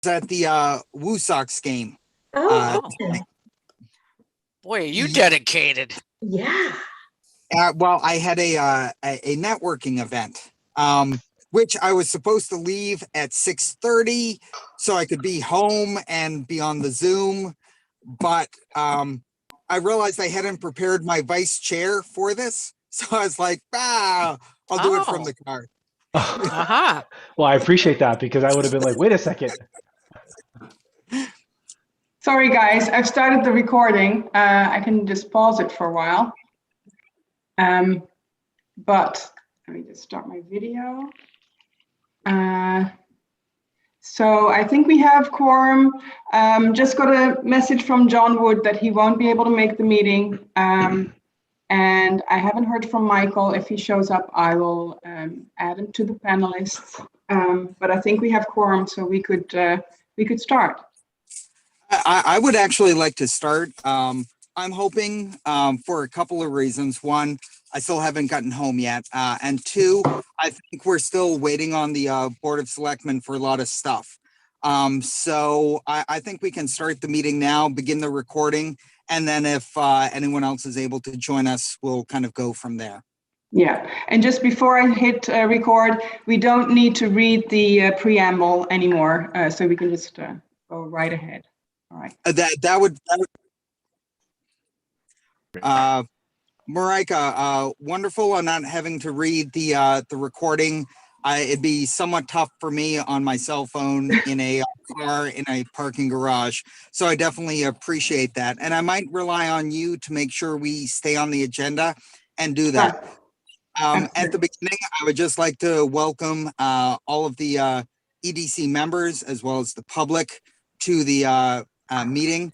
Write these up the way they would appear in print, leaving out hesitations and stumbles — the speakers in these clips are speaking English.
at the Woo Sox game. Oh, Boy, are you dedicated. yeah. Well, I had a networking event, which I was supposed to leave at 6:30 so I could be home and be on the Zoom. But I realized I hadn't prepared my vice chair for this. So I was like, I'll do it from the car. Uh-huh. Well, I appreciate that, because I would have been like, wait a second. Sorry, guys, I've started the recording. I can just pause it for a while. But let me just start my video. So I think we have quorum. Just got a message from John Wood that he won't be able to make the meeting. And I haven't heard from Michael. If he shows up, I will add him to the panelists. But I think we have quorum, so we could start. I would actually like to start. I'm hoping for a couple of reasons. One, I still haven't gotten home yet. And two, I think we're still waiting on the Board of Selectmen for a lot of stuff. So I think we can start the meeting now, begin the recording, and then if anyone else is able to join us, we'll kind of go from there. Yeah, and just before I hit record, we don't need to read the preamble anymore, so we can just go right ahead. All right. That would Marika, wonderful on not having to read the recording. It'd be somewhat tough for me on my cell phone in a car in a parking garage. So I definitely appreciate that. And I might rely on you to make sure we stay on the agenda and do that. At the beginning, I would just like to welcome all of the EDC members as well as the public to the meeting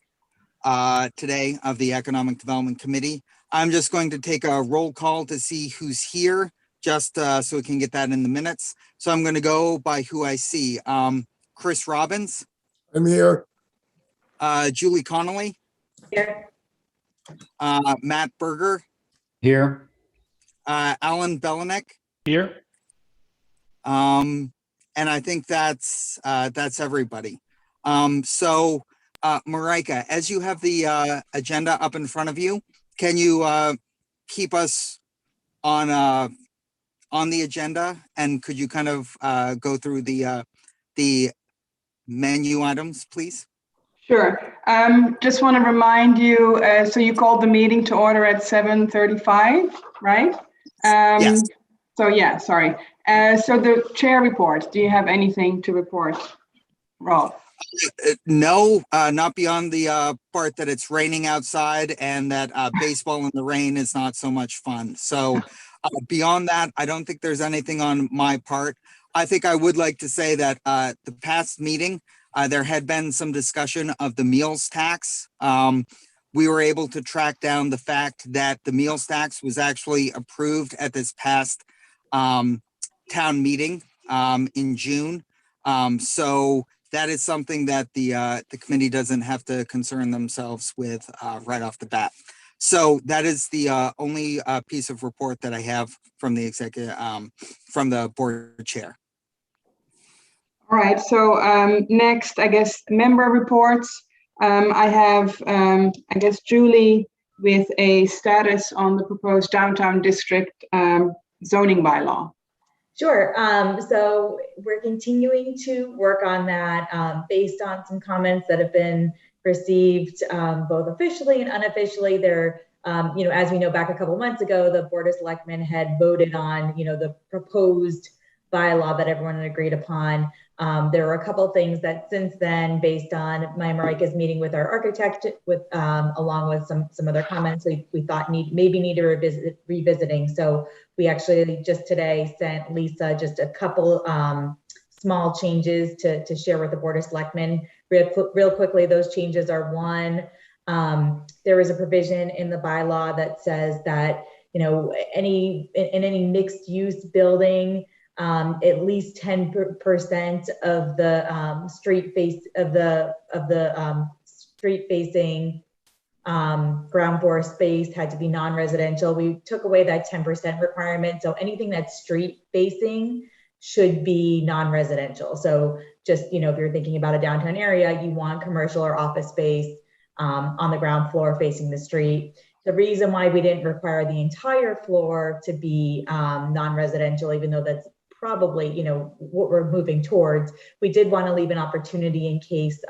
today of the Economic Development Committee. I'm just going to take a roll call to see who's here, just so we can get that in the minutes. So I'm going to go by who I see. Chris Robbins. I'm here. Julie Connolly. Here. Matt Berger. Here. Alan Belinek. Here. And I think that's everybody. So Marika, as you have the agenda up in front of you, can you keep us on the agenda, and could you kind of go through the menu items, please? Sure. Just want to remind you, so you called the meeting to order at 7:35, right? Yes. So yeah, sorry. So the chair report, do you have anything to report, Rob? No, not beyond the part that it's raining outside and that baseball in the rain is not so much fun. So beyond that, I don't think there's anything on my part. I think I would like to say that the past meeting, there had been some discussion of the meals tax. We were able to track down the fact that the meals tax was actually approved at this past town meeting in June. So that is something that the committee doesn't have to concern themselves with right off the bat. So that is the only piece of report that I have from the executive, from the board chair. All right, so next, I guess, member reports. I have, I guess, Julie with a status on the proposed downtown district zoning bylaw. Sure. So we're continuing to work on that based on some comments that have been received both officially and unofficially. There, as we know, back a couple months ago, the Board of Selectmen had voted on, the proposed bylaw that everyone had agreed upon. There were a couple of things that since then, based on Marika's meeting with our architect, along with some other comments, we thought maybe need to revisiting. So we actually just today sent Lisa just a couple small changes to share with the Board of Selectmen. Real quickly, those changes are: one, there is a provision in the bylaw that says that any mixed use building, at least 10% of the street facing ground floor space had to be non-residential. We took away that 10% requirement. So anything that's street facing should be non-residential. So just, if you're thinking about a downtown area, you want commercial or office space on the ground floor facing the street. The reason why we didn't require the entire floor to be non-residential, even though that's probably, what we're moving towards, we did want to leave an opportunity in case,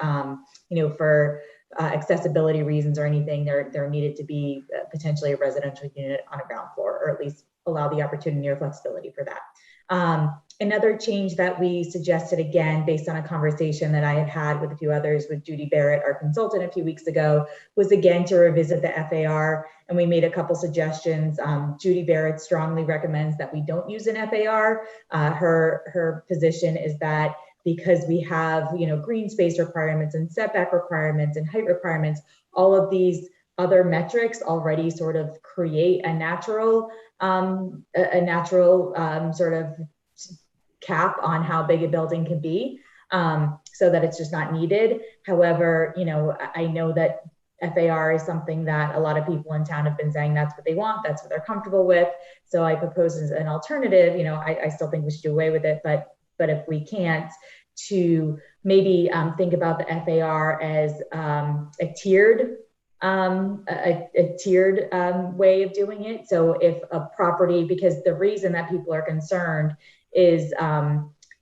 for accessibility reasons or anything, there needed to be potentially a residential unit on a ground floor, or at least allow the opportunity or flexibility for that. Another change that we suggested, again, based on a conversation that I had with a few others with Judy Barrett, our consultant, a few weeks ago, was again to revisit the FAR, and we made a couple suggestions. Judy Barrett strongly recommends that we don't use an FAR. Her position is that because we have, green space requirements and setback requirements and height requirements, all of these other metrics already sort of create a natural sort of cap on how big a building can be, so that it's just not needed. However, I know that FAR is something that a lot of people in town have been saying that's what they want, that's what they're comfortable with. So I propose as an alternative, I still think we should do away with it, but if we can't, to maybe think about the FAR as a tiered way of doing it. So if a property, because the reason that people are concerned is,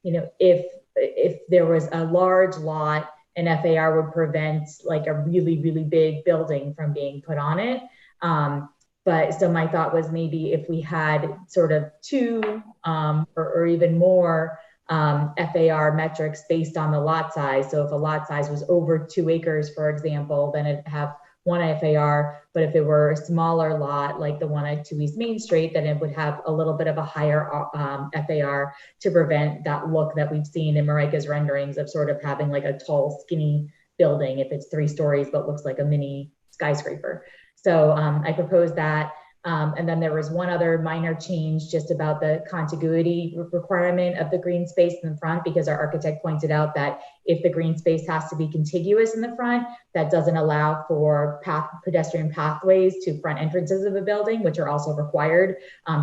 if there was a large lot, an FAR would prevent like a really, really big building from being put on it. But so my thought was maybe if we had sort of two or even more FAR metrics based on the lot size. So if a lot size was over 2 acres, for example, then it'd have one FAR, but if it were a smaller lot, like the one at 2 East Main Street, then it would have a little bit of a higher FAR to prevent that look that we've seen in Marika's renderings of sort of having like a tall, skinny building if it's 3 stories, but looks like a mini skyscraper. So I proposed that. And then there was one other minor change just about the contiguity requirement of the green space in the front, because our architect pointed out that if the green space has to be contiguous in the front, that doesn't allow for pedestrian pathways to front entrances of a building, which are also required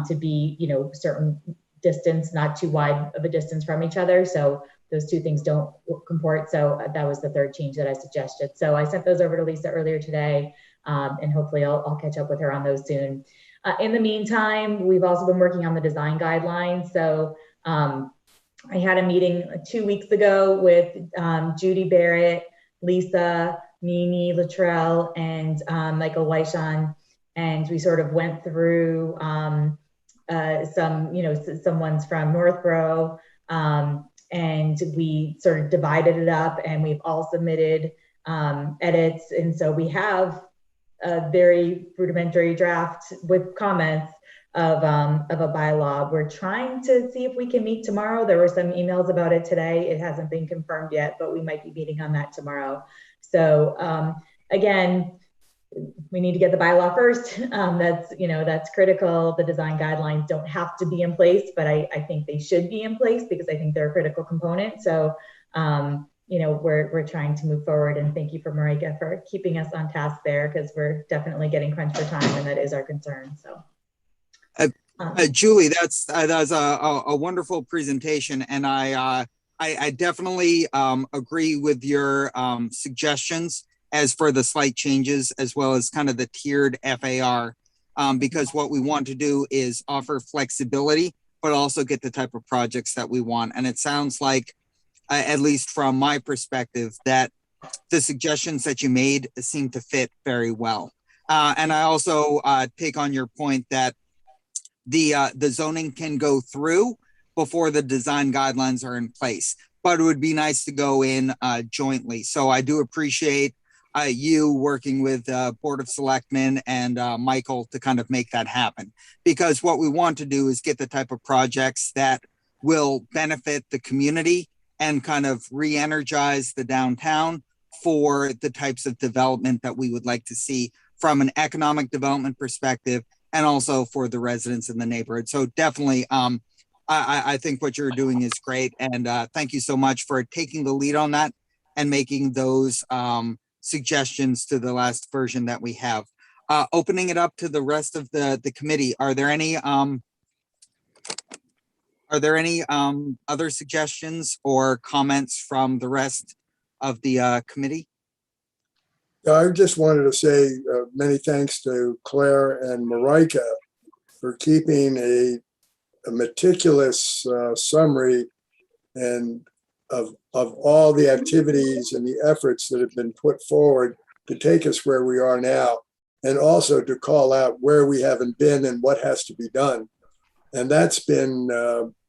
to be, certain distance, not too wide of a distance from each other. So those two things don't comport. So that was the third change that I suggested. So I sent those over to Lisa earlier today. And hopefully I'll catch up with her on those soon. In the meantime, we've also been working on the design guidelines. So I had a meeting 2 weeks ago with Judy Barrett, Lisa, Mimi Luttrell, and Michael Weishan. And we sort of went through some ones from Northborough, and we sort of divided it up, and we've all submitted edits. And so we have a very rudimentary draft with comments of a bylaw. We're trying to see if we can meet tomorrow. There were some emails about it today. It hasn't been confirmed yet, but we might be meeting on that tomorrow. So again, we need to get the bylaw first. That's critical. The design guidelines don't have to be in place, but I think they should be in place because I think they're a critical component. So we're trying to move forward, and thank you for Marika for keeping us on task there, because we're definitely getting crunched for time, and that is our concern. So Julie, that's a wonderful presentation, and I definitely agree with your suggestions as for the slight changes, as well as kind of the tiered FAR, because what we want to do is offer flexibility, but also get the type of projects that we want. And it sounds like, at least from my perspective, that the suggestions that you made seem to fit very well. And I also take on your point that the zoning can go through before the design guidelines are in place, but it would be nice to go in jointly. So I do appreciate you working with Board of Selectmen and Michael to kind of make that happen, because what we want to do is get the type of projects that will benefit the community and kind of re-energize the downtown for the types of development that we would like to see from an economic development perspective, and also for the residents in the neighborhood. So definitely, I think what you're doing is great. And thank you so much for taking the lead on that and making those suggestions to the last version that we have. Opening it up to the rest of the committee, are there any Are there any other suggestions or comments from the rest of the committee? I just wanted to say many thanks to Claire and Marika for keeping a meticulous summary and of all the activities and the efforts that have been put forward to take us where we are now, and also to call out where we haven't been and what has to be done. And that's been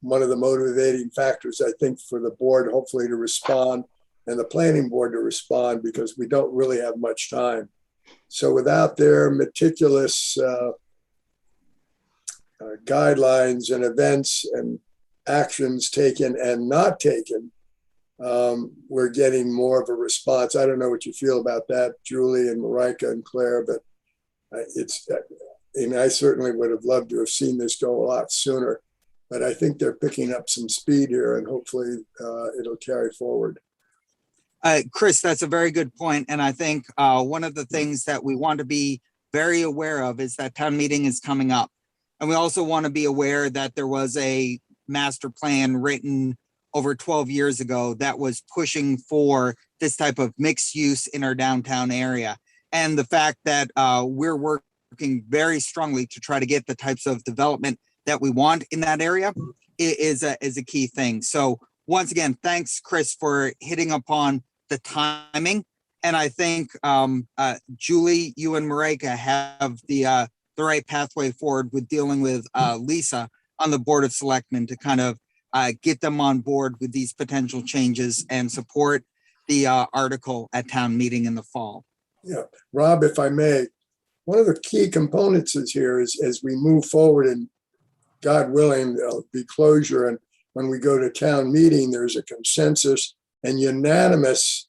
one of the motivating factors, I think, for the board, hopefully, to respond, and the planning board to respond, because we don't really have much time. So without their meticulous guidelines and events and actions taken and not taken, we're getting more of a response. I don't know what you feel about that, Julie and Marika and Claire, but I certainly would have loved to have seen this go a lot sooner, but I think they're picking up some speed here, and hopefully it'll carry forward. Chris, that's a very good point. And I think one of the things that we want to be very aware of is that town meeting is coming up. And we also want to be aware that there was a master plan written over 12 years ago that was pushing for this type of mixed use in our downtown area. And the fact that we're working very strongly to try to get the types of development that we want in that area is a key thing. So once again, thanks, Chris, for hitting upon the timing. And I think Julie, you and Marika have the right pathway forward with dealing with Lisa on the Board of Selectmen to kind of get them on board with these potential changes and support the article at town meeting in the fall. Yeah, Rob, if I may, one of the key components is here is as we move forward, and God willing, there'll be closure. And when we go to town meeting, there's a consensus and unanimous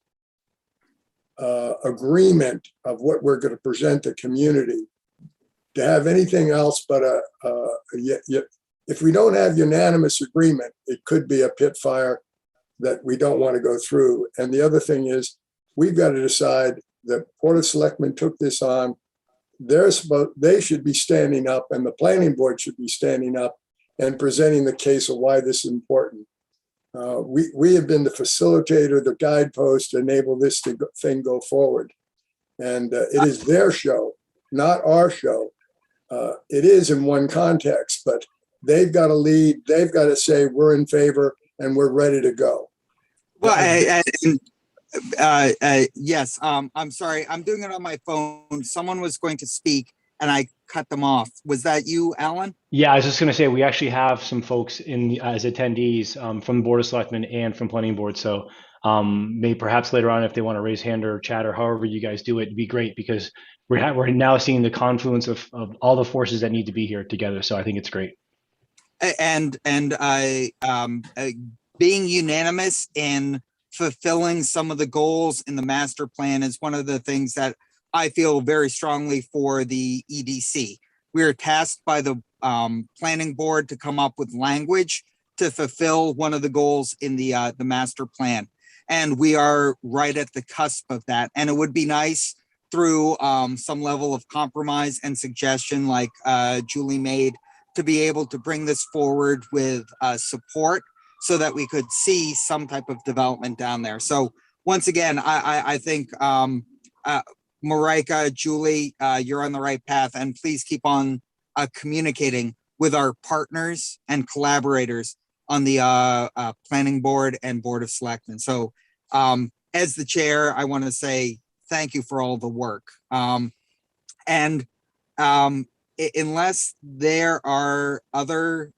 agreement of what we're going to present the community. To have anything else but if we don't have unanimous agreement, it could be a pit fire that we don't want to go through. And the other thing is, we've got to decide the Board of Selectmen took this on. They should be standing up, and the planning board should be standing up and presenting the case of why this is important. We have been the facilitator, the guidepost to enable this thing go forward. And it is their show, not our show. It is in one context, but they've got to lead. They've got to say, we're in favor and we're ready to go. Well, yes, I'm sorry. I'm doing it on my phone. Someone was going to speak and I cut them off. Was that you, Alan? Yeah, I was just going to say we actually have some folks as attendees from the Board of Selectmen and from Planning Board. So maybe perhaps later on, if they want to raise hand or chat or however you guys do it, it'd be great, because we're now seeing the confluence of all the forces that need to be here together. So I think it's great. And being unanimous in fulfilling some of the goals in the master plan is one of the things that I feel very strongly for the EDC. We are tasked by the planning board to come up with language to fulfill one of the goals in the master plan. And we are right at the cusp of that. And it would be nice through some level of compromise and suggestion like Julie made to be able to bring this forward with support so that we could see some type of development down there. So once again, I think Marika, Julie, you're on the right path, and please keep on communicating with our partners and collaborators on the planning board and Board of Selectmen. So as the chair, I want to say thank you for all the work. Unless there are other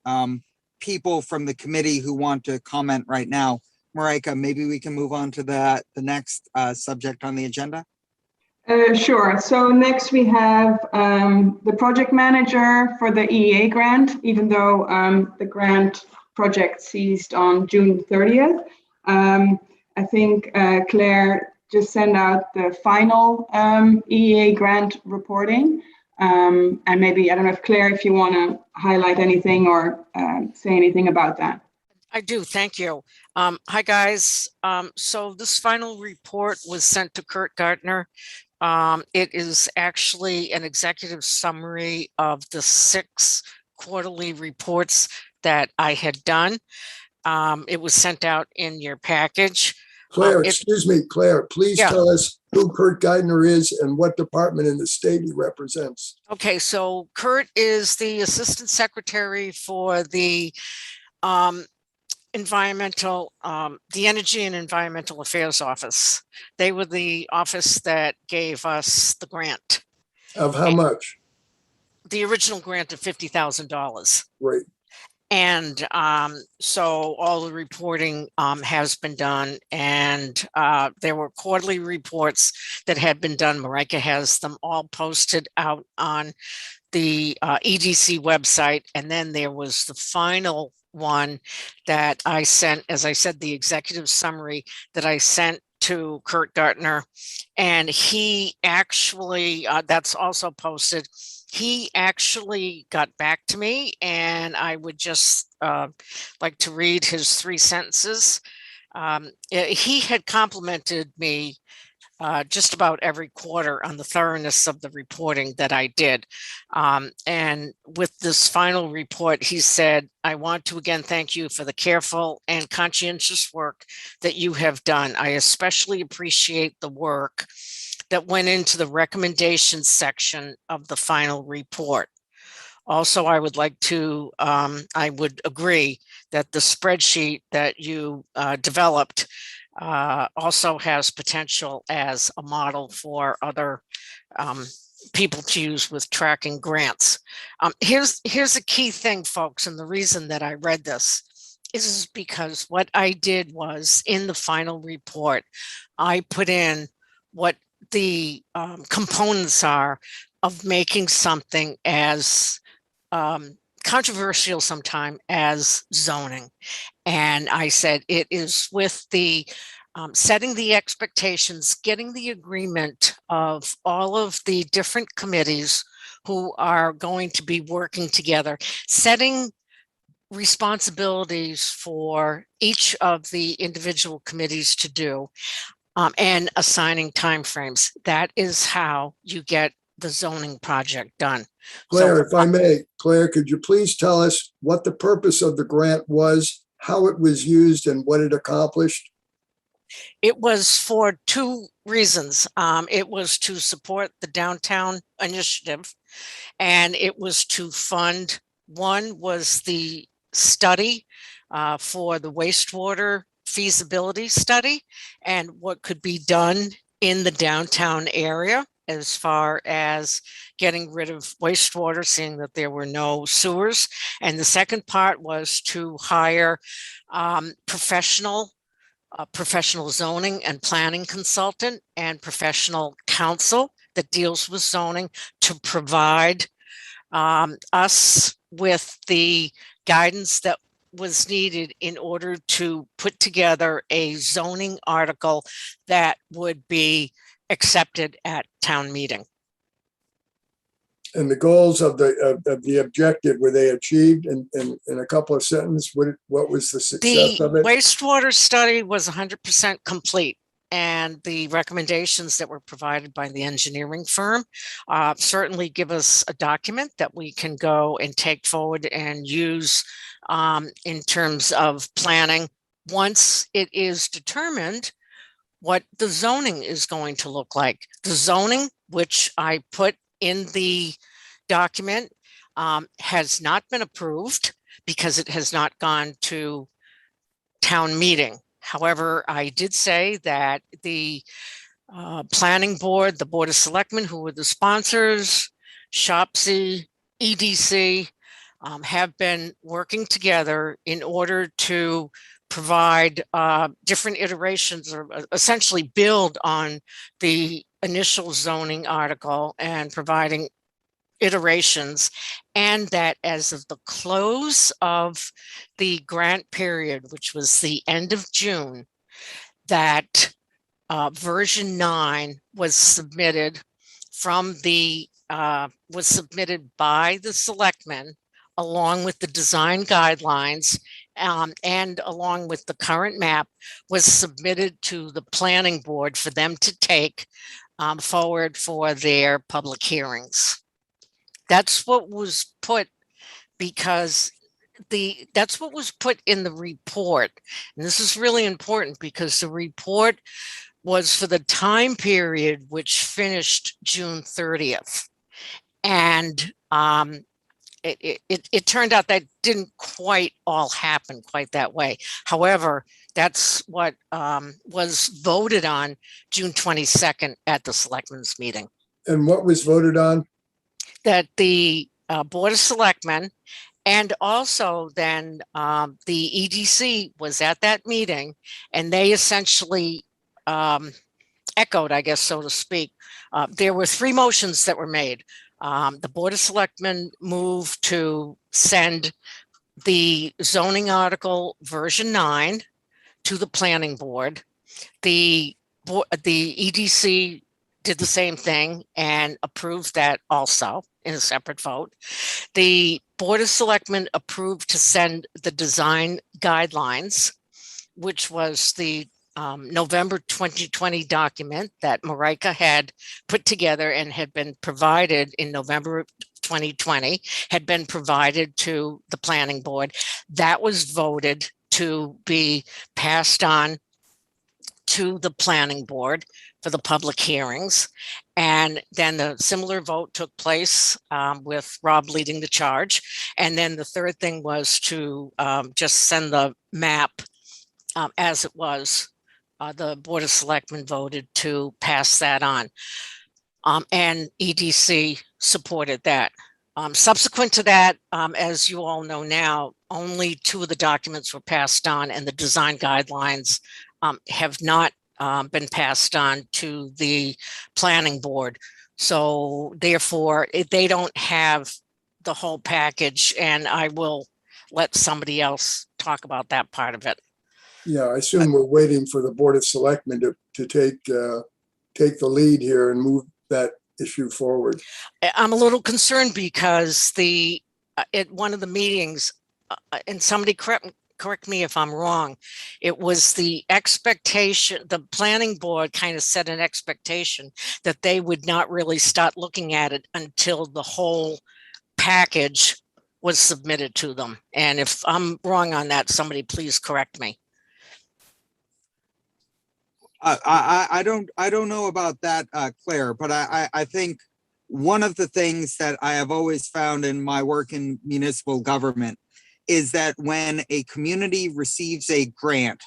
people from the committee who want to comment right now, Marika, maybe we can move on to the next subject on the agenda. Sure. So next we have the project manager for the EEA grant, even though the grant project ceased on June 30th. I think Claire just sent out the final EEA grant reporting. And maybe, I don't know if Claire, if you want to highlight anything or say anything about that. I do. Thank you. Hi, guys. So this final report was sent to Kurt Gardner. It is actually an executive summary of the 6 quarterly reports that I had done. It was sent out in your package. Claire, excuse me, Claire, please Yeah. tell us who Kurt Geithner is and what department in the state he represents. Okay, so Kurt is the Assistant Secretary for the the Energy and Environmental Affairs Office. They were the office that gave us the grant, Of how much? the original grant of $50,000. Right. And so all the reporting has been done, and there were quarterly reports that had been done. Marika has them all posted out on the EDC website. And then there was the final one that I sent, as I said, the executive summary that I sent to Kurt Gartner. And he actually, that's also posted. He actually got back to me, and I would just like to read his 3 sentences. He had complimented me just about every quarter on the thoroughness of the reporting that I did. And with this final report, he said, "I want to again thank you for the careful and conscientious work that you have done. I especially appreciate the work that went into the recommendations section of the final report. Also, I would like to, I would agree that the spreadsheet that you developed also has potential as a model for other people to use with tracking grants." Here's a key thing, folks, and the reason that I read this is because what I did was, in the final report, I put in what the components are of making something as controversial sometime as zoning. And I said it is with the setting the expectations, getting the agreement of all of the different committees who are going to be working together, setting responsibilities for each of the individual committees to do, and assigning timeframes. That is how you get the zoning project done. Claire, So, if I may, Claire, could you please tell us what the purpose of the grant was, how it was used, and what it accomplished? it was for 2 reasons. It was to support the downtown initiative, and it was to fund, one was the study for the wastewater feasibility study and what could be done in the downtown area as far as getting rid of wastewater, seeing that there were no sewers. And the second part was to hire professional zoning and planning consultant and professional counsel that deals with zoning to provide us with the guidance that was needed in order to put together a zoning article that would be accepted at town meeting. And the goals of the objective, were they achieved in a couple of sentences? What was the success The of it? wastewater study was 100% complete, and the recommendations that were provided by the engineering firm certainly give us a document that we can go and take forward and use in terms of planning once it is determined what the zoning is going to look like. The zoning, which I put in the document, has not been approved because it has not gone to town meeting. However, I did say that the planning board, the Board of Selectmen, who were the sponsors, SHOPSI, EDC, have been working together in order to provide different iterations, or essentially build on the initial zoning article and providing iterations. And that as of the close of the grant period, which was the end of June, that version 9 was submitted was submitted by the selectmen, along with the design guidelines, and along with the current map, was submitted to the planning board for them to take forward for their public hearings. That's what was put, because that's what was put in the report. And this is really important because the report was for the time period which finished June 30th. And it turned out that didn't quite all happen quite that way. However, that's what was voted on June 22nd at the Selectmen's meeting. And what was voted on? That the Board of Selectmen and also then the EDC was at that meeting, and they essentially echoed, I guess, so to speak. There were 3 motions that were made. The Board of Selectmen moved to send the zoning article version 9 to the planning board. The EDC did the same thing and approved that also in a separate vote. The Board of Selectmen approved to send the design guidelines, which was the November 2020 document that Marika had put together and had been provided in November 2020, had been provided to the planning board. That was voted to be passed on to the planning board for the public hearings. And then the similar vote took place with Rob leading the charge. And then the third thing was to just send the map as it was. The Board of Selectmen voted to pass that on. And EDC supported that. Subsequent to that, as you all know now, only 2 of the documents were passed on, and the design guidelines have not been passed on to the planning board. So therefore, they don't have the whole package, and I will let somebody else talk about that part of it. Yeah, I assume we're waiting for the Board of Selectmen to take the lead here and move that issue forward. I'm a little concerned because at one of the meetings, and somebody correct me if I'm wrong, it was the expectation, the planning board kind of set an expectation that they would not really start looking at it until the whole package was submitted to them. And if I'm wrong on that, somebody please correct me. I don't know about that, Claire, but I think one of the things that I have always found in my work in municipal government is that when a community receives a grant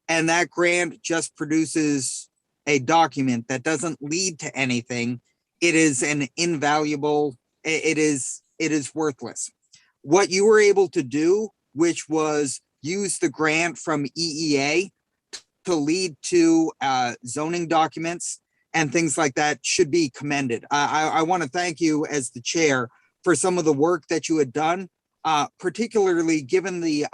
and that grant just produces a document that doesn't lead to anything, it is an invaluable, it is worthless. What you were able to do, which was use the grant from EEA to lead to zoning documents and things like that, should be commended. I want to thank you as the chair for some of the work that you had done, particularly given the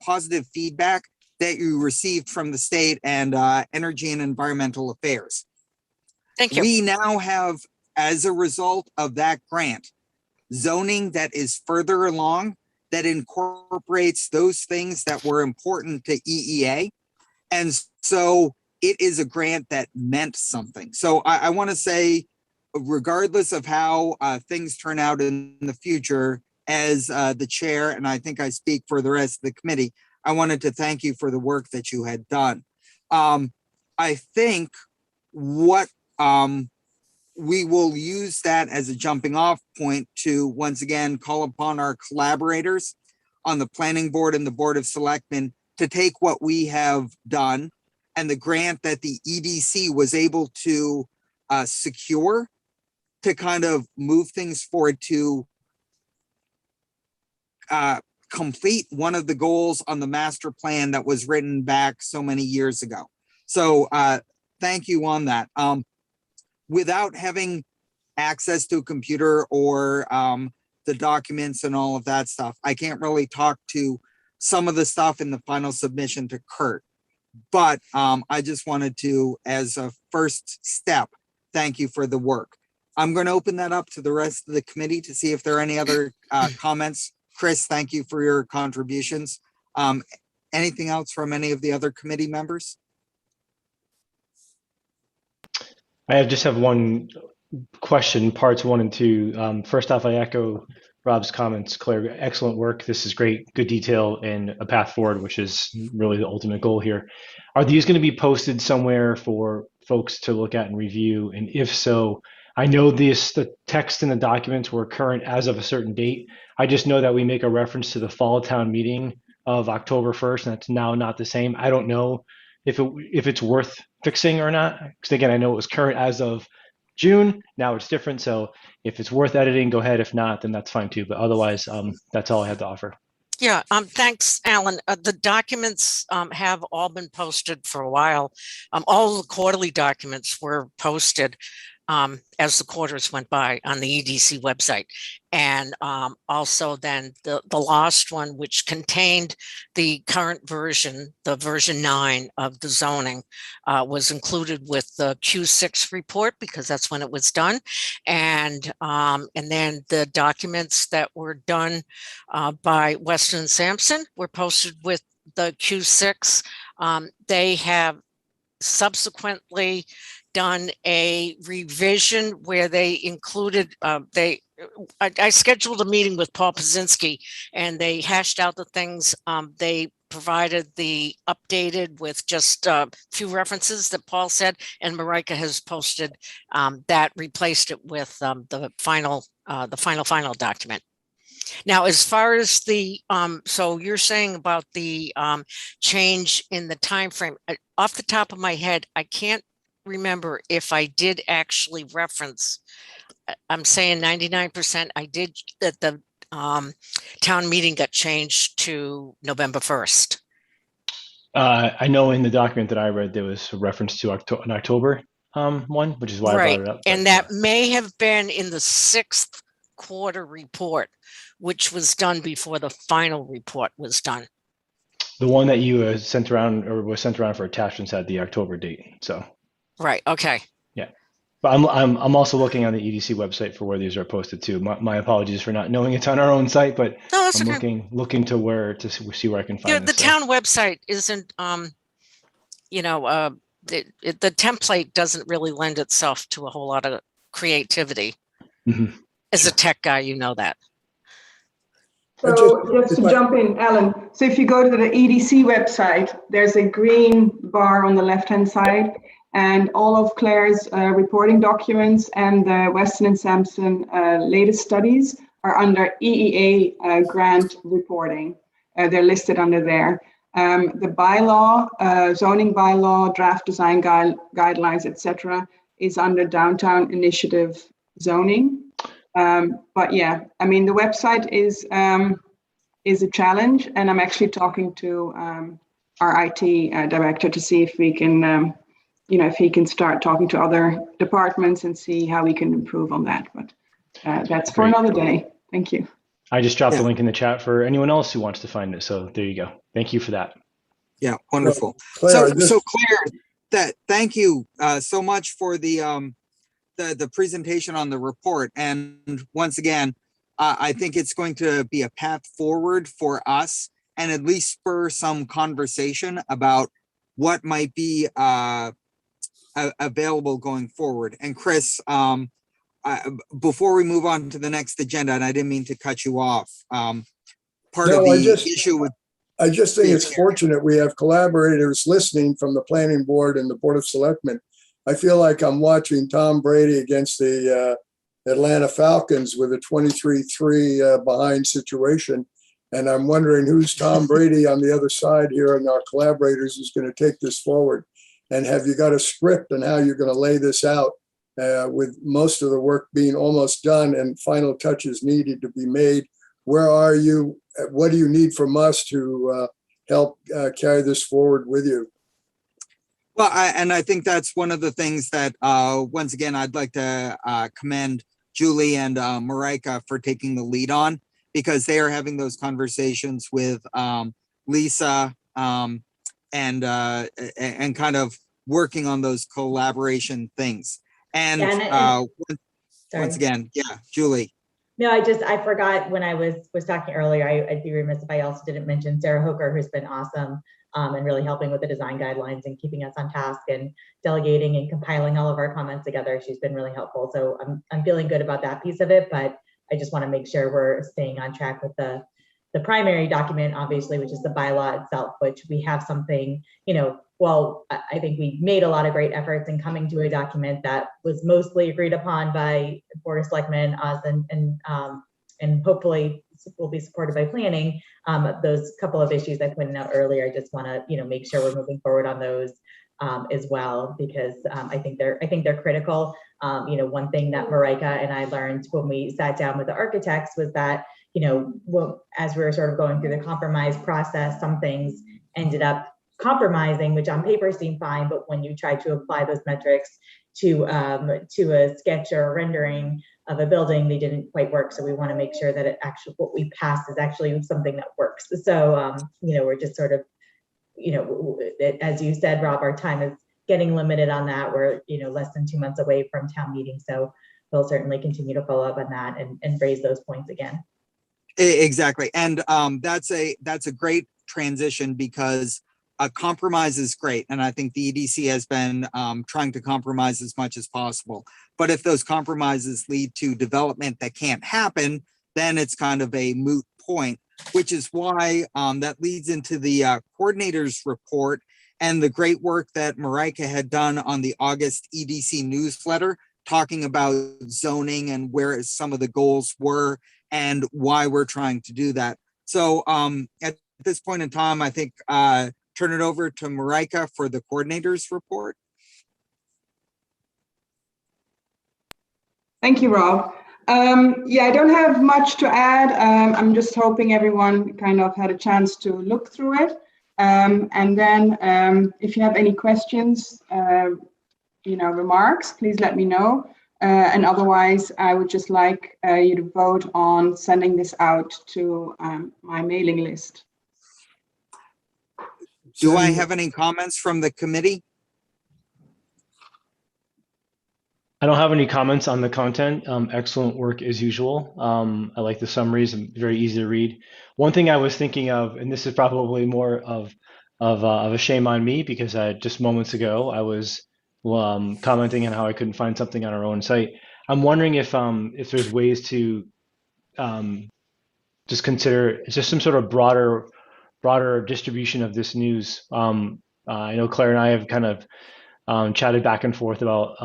positive feedback that you received from the state and Energy and Environmental Affairs. Thank you. We now have, as a result of that grant, zoning that is further along, that incorporates those things that were important to EEA. And so it is a grant that meant something. So I want to say, regardless of how things turn out in the future, as the chair, and I think I speak for the rest of the committee, I wanted to thank you for the work that you had done. I think what we will use that as a jumping off point to once again call upon our collaborators on the planning board and the Board of Selectmen to take what we have done and the grant that the EDC was able to secure to kind of move things forward to complete one of the goals on the master plan that was written back so many years ago. So thank you on that. Without having access to a computer or the documents and all of that stuff, I can't really talk to some of the stuff in the final submission to Kurt. But I just wanted to, as a first step, thank you for the work. I'm going to open that up to the rest of the committee to see if there are any other comments. Chris, thank you for your contributions. Anything else from any of the other committee members? I just have one question, parts 1 and 2. First off, I echo Rob's comments, Claire. Excellent work. This is great, good detail, and a path forward, which is really the ultimate goal here. Are these going to be posted somewhere for folks to look at and review? And if so, I know the text in the documents were current as of a certain date. I just know that we make a reference to the fall town meeting of October 1st, and that's now not the same. I don't know if it's worth fixing or not, because again, I know it was current as of June. Now it's different. So if it's worth editing, go ahead. If not, then that's fine too. But otherwise, that's all I have to offer. Yeah, thanks, Alan. The documents have all been posted for a while. All the quarterly documents were posted as the quarters went by on the EDC website. And also then the last one, which contained the current version, the version 9 of the zoning, was included with the Q6 report because that's when it was done. And then the documents that were done by Weston and Sampson were posted with the Q6. They have subsequently done a revision where they included, I scheduled a meeting with Paul Pazinski and they hashed out the things. They provided the updated with just a few references that Paul said, and Marika has posted that replaced it with the final document. Now, as far as the, so you're saying about the change in the time frame, off the top of my head, I can't remember if I did actually reference, I'm saying 99%, I did, that the town meeting got changed to November 1st. I know in the document that I read, there was a reference to an October one, which is why I brought it up. And that may have been in the 6th quarter report, which was done before the final report was done. The one that you sent around or was sent around for attachments had the October date. So. Right. Okay. Yeah. But I'm also looking on the EDC website for where these are posted too. My apologies for not knowing it's on our own site, but no, I'm okay. looking to where to see where I can find it. The town website isn't, you know, the template doesn't really lend itself to a whole lot of creativity. Mm-hmm. As a tech guy, you know that. So just to jump in, Alan, so if you go to the EDC website, there's a green bar on the left-hand side, and all of Claire's reporting documents and the Weston and Sampson latest studies are under EEA grant reporting. They're listed under there. The bylaw, zoning bylaw, draft design guidelines, etc., is under downtown initiative zoning. But yeah, I mean, the website is a challenge, and I'm actually talking to our IT director to see if we can, if he can start talking to other departments and see how we can improve on that. But that's for another day. Thank you. I just dropped the link in the chat for anyone else who wants to find it. So there you go. Thank you for that. Yeah, wonderful. Claire, so Claire, thank you so much for the presentation on the report. And once again, I think it's going to be a path forward for us and at least spur some conversation about what might be available going forward. And Chris, before we move on to the next agenda, and I didn't mean to cut you off, part of the issue with I just think it's fortunate we have collaborators listening from the planning board and the board of selectmen. I feel like I'm watching Tom Brady against the Atlanta Falcons with a 23-3 behind situation. And I'm wondering who's Tom Brady on the other side here and our collaborators who's going to take this forward. And have you got a script on how you're going to lay this out with most of the work being almost done and final touches needed to be made? Where are you? What do you need from us to help carry this forward with you? Well, I think that's one of the things that, once again, I'd like to commend Julie and Marika for taking the lead on, because they are having those conversations with Lisa and kind of working on those collaboration things. And once again, yeah, Julie. No, I forgot when I was talking earlier, I'd be remiss if I also didn't mention Sarah Hooker, who's been awesome and really helping with the design guidelines and keeping us on task and delegating and compiling all of our comments together. She's been really helpful. So I'm feeling good about that piece of it, but I just want to make sure we're staying on track with the primary document, obviously, which is the bylaw itself, which we have something, well, I think we made a lot of great efforts in coming to a document that was mostly agreed upon by Board of Selectmen, us, and hopefully will be supported by planning. Those couple of issues I pointed out earlier, I just want to, make sure we're moving forward on those as well, because I think they're critical. One thing that Marika and I learned when we sat down with the architects was that, as we were sort of going through the compromise process, some things ended up compromising, which on paper seemed fine, but when you try to apply those metrics to a sketch or a rendering of a building, they didn't quite work. So we want to make sure that what we passed is actually something that works. So we're just sort of, as you said, Rob, our time is getting limited on that. We're less than 2 months away from town meeting, so we'll certainly continue to follow up on that and raise those points again. Exactly. And that's a great transition, because a compromise is great. And I think the EDC has been trying to compromise as much as possible. But if those compromises lead to development that can't happen, then it's kind of a moot point, which is why that leads into the coordinators report and the great work that Marika had done on the August EDC newsletter, talking about zoning and where some of the goals were and why we're trying to do that. So at this point in time, I think turn it over to Marika for the coordinators report. Thank you, Rob. Yeah, I don't have much to add. I'm just hoping everyone kind of had a chance to look through it. And then if you have any questions, remarks, please let me know. And otherwise, I would just like you to vote on sending this out to my mailing list. Do I have any comments from the committee? I don't have any comments on the content. Excellent work as usual. I like the summaries, very easy to read. One thing I was thinking of, and this is probably more of a shame on me, because just moments ago I was commenting on how I couldn't find something on our own site. I'm wondering if there's ways to just consider just some sort of broader distribution of this news. I know Claire and I have kind of chatted back and forth about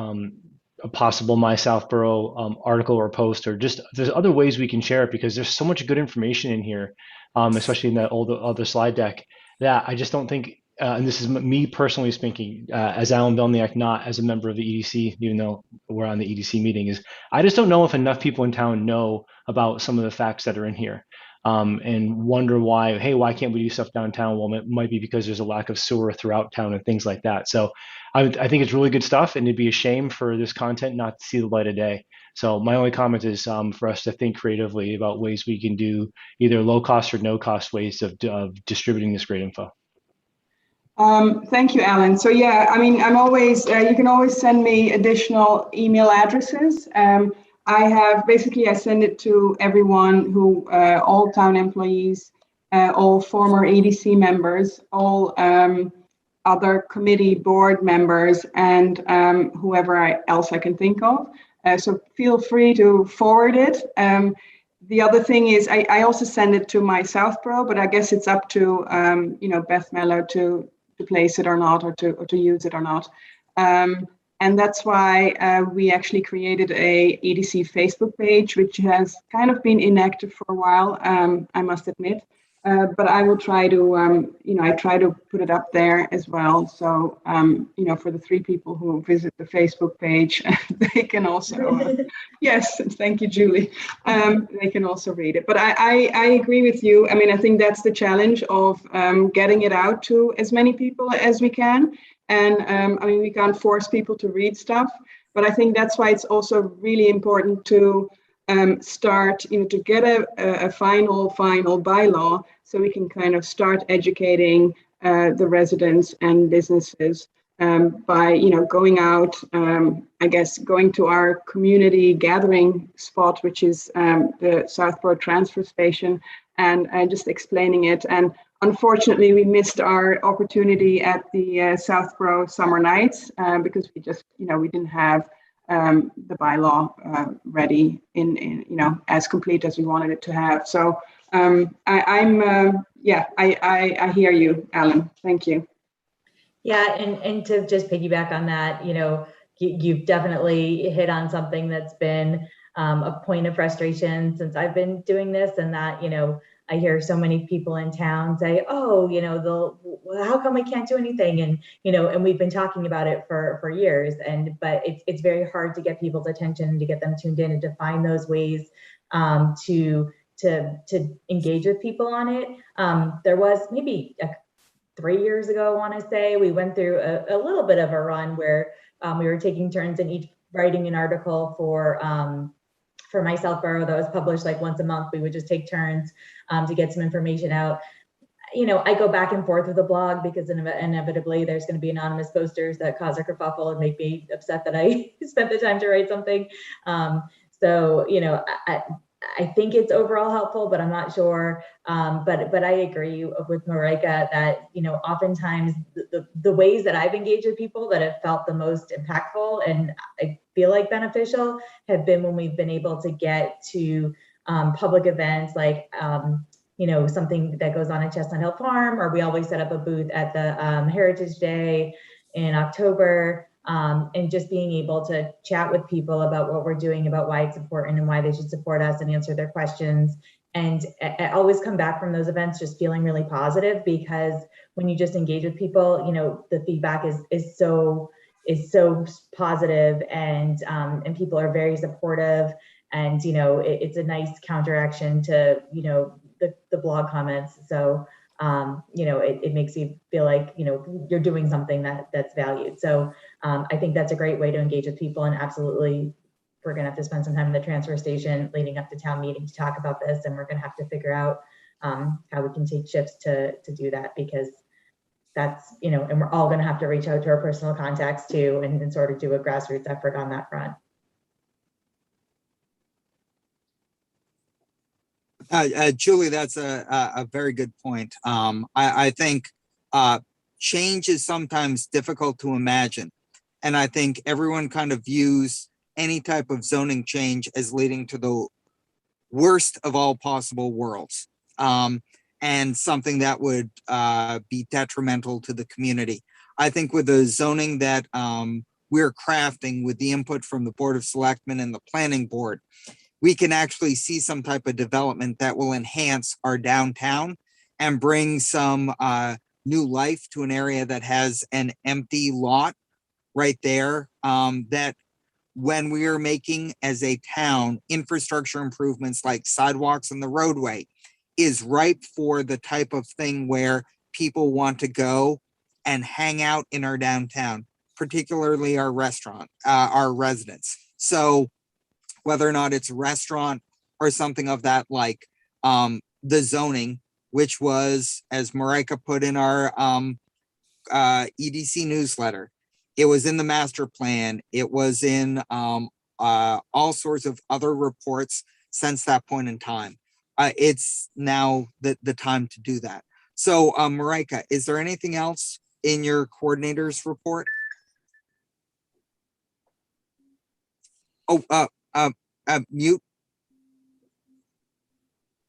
a possible My Southborough article or post, or just there's other ways we can share it, because there's so much good information in here, especially in that other slide deck, that I just don't think, and this is me personally speaking, as Alan Belniak, not as a member of the EDC, even though we're on the EDC meeting, is I just don't know if enough people in town know about some of the facts that are in here. And wonder why, hey, why can't we do stuff downtown? Well, it might be because there's a lack of sewer throughout town and things like that. So I think it's really good stuff, and it'd be a shame for this content not to see the light of day. So my only comment is for us to think creatively about ways we can do either low cost or no cost ways of distributing this great info. Thank you, Alan. So yeah, I mean, I'm always, you can always send me additional email addresses. I send it to everyone who, all town employees, all former EDC members, all other committee board members, and whoever else I can think of. So feel free to forward it. The other thing is I also send it to My Southborough, but I guess it's up to Beth Meller to place it or not, or to use it or not. And that's why we actually created a EDC Facebook page, which has kind of been inactive for a while, I must admit. But I will try to, I try to put it up there as well. So, for the 3 people who visit the Facebook page, they can also, yes, thank you, Julie. They can also read it. But I agree with you. I mean, I think that's the challenge of getting it out to as many people as we can. And I mean, we can't force people to read stuff, but I think that's why it's also really important to start, to get a final bylaw, so we can kind of start educating the residents and businesses by, going out, I guess, going to our community gathering spot, which is the Southborough transfer station, and just explaining it. And unfortunately, we missed our opportunity at the Southborough Summer Nights because we just, we didn't have the bylaw ready in as complete as we wanted it to have. So I hear you, Alan. Thank you. Yeah, and to just piggyback on that, you've definitely hit on something that's been a point of frustration since I've been doing this, and that, I hear so many people in town say, oh, how come we can't do anything? And, and we've been talking about it for years, but it's very hard to get people's attention, to get them tuned in, and to find those ways to engage with people on it. There was maybe 3 years ago, I want to say, we went through a little bit of a run where we were taking turns in each writing an article for my South Borough that was published like once a month. We would just take turns to get some information out. I go back and forth with the blog because inevitably there's going to be anonymous posters that cause a kerfuffle and make me upset that I spent the time to write something. I think it's overall helpful, but I'm not sure. But I agree with Marika that, oftentimes the ways that I've engaged with people that have felt the most impactful and I feel like beneficial have been when we've been able to get to public events like, something that goes on at Chestnut Hill Farm, or we always set up a booth at the Heritage Day in October. And just being able to chat with people about what we're doing, about why it's important and why they should support us and answer their questions. And I always come back from those events just feeling really positive, because when you just engage with people, the feedback is so positive, and people are very supportive, and it's a nice counteraction to the blog comments. So it makes you feel like, you're doing something that's valued. So I think that's a great way to engage with people. And absolutely, we're going to have to spend some time in the transfer station leading up to town meeting to talk about this. And we're going to have to figure out how we can take shifts to do that, because that's, and we're all going to have to reach out to our personal contacts too, and sort of do a grassroots effort on that front. Julie, that's a very good point. I think change is sometimes difficult to imagine. And I think everyone kind of views any type of zoning change as leading to the worst of all possible worlds, and something that would be detrimental to the community. I think with the zoning that we're crafting with the input from the Board of Selectmen and the Planning Board, we can actually see some type of development that will enhance our downtown and bring some new life to an area that has an empty lot right there. That when we are making as a town infrastructure improvements like sidewalks and the roadway is ripe for the type of thing where people want to go and hang out in our downtown, particularly our our residents. So whether or not it's a restaurant or something of that, like the zoning, which was, as Marika put in our EDC newsletter, it was in the master plan. It was in all sorts of other reports since that point in time. It's now the time to do that. So Marika, is there anything else in your coordinator's report? Oh, mute.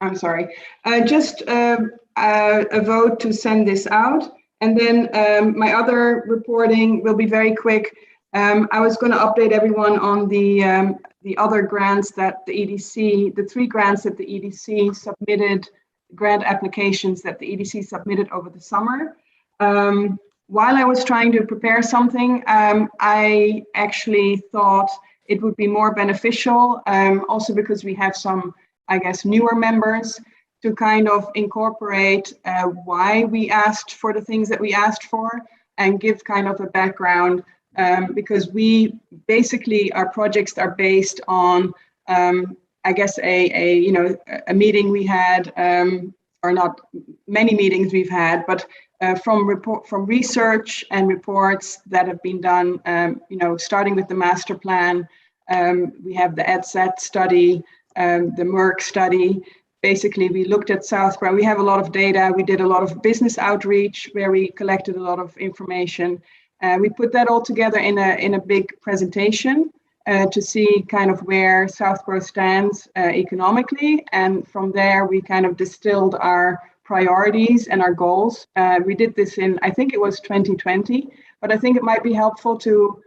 I'm sorry. Just a vote to send this out. And then my other reporting will be very quick. I was going to update everyone on the other grants that the EDC, the 3 grants that the EDC submitted, grant applications that the EDC submitted over the summer. While I was trying to prepare something, I actually thought it would be more beneficial, also because we have some, I guess, newer members, to kind of incorporate why we asked for the things that we asked for and give kind of a background, because we basically, our projects are based on, I guess, a meeting we had, or not many meetings we've had, but from research and reports that have been done, starting with the master plan. We have the EdSet study, the Merck study. Basically, we looked at Southborough. We have a lot of data. We did a lot of business outreach where we collected a lot of information. We put that all together in a big presentation, to see kind of where Southborough stands economically. And from there, we kind of distilled our priorities and our goals. We did this in, I think it was 2020, but I think it might be helpful to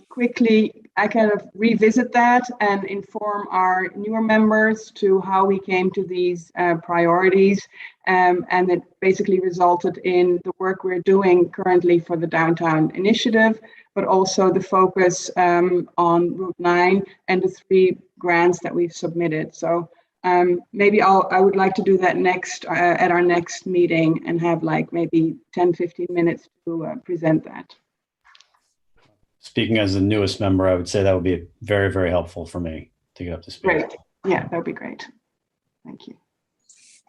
quickly, I kind of revisit that and inform our newer members to how we came to these priorities. And it basically resulted in the work we're doing currently for the Downtown Initiative, but also the focus on Route 9 and the 3 grants that we've submitted. So maybe I would like to do that next at our next meeting and have like maybe 10-15 minutes to present that. Speaking as the newest member, I would say that would be very, very helpful for me to get up to speed. Great. Yeah, that would be great. Thank you.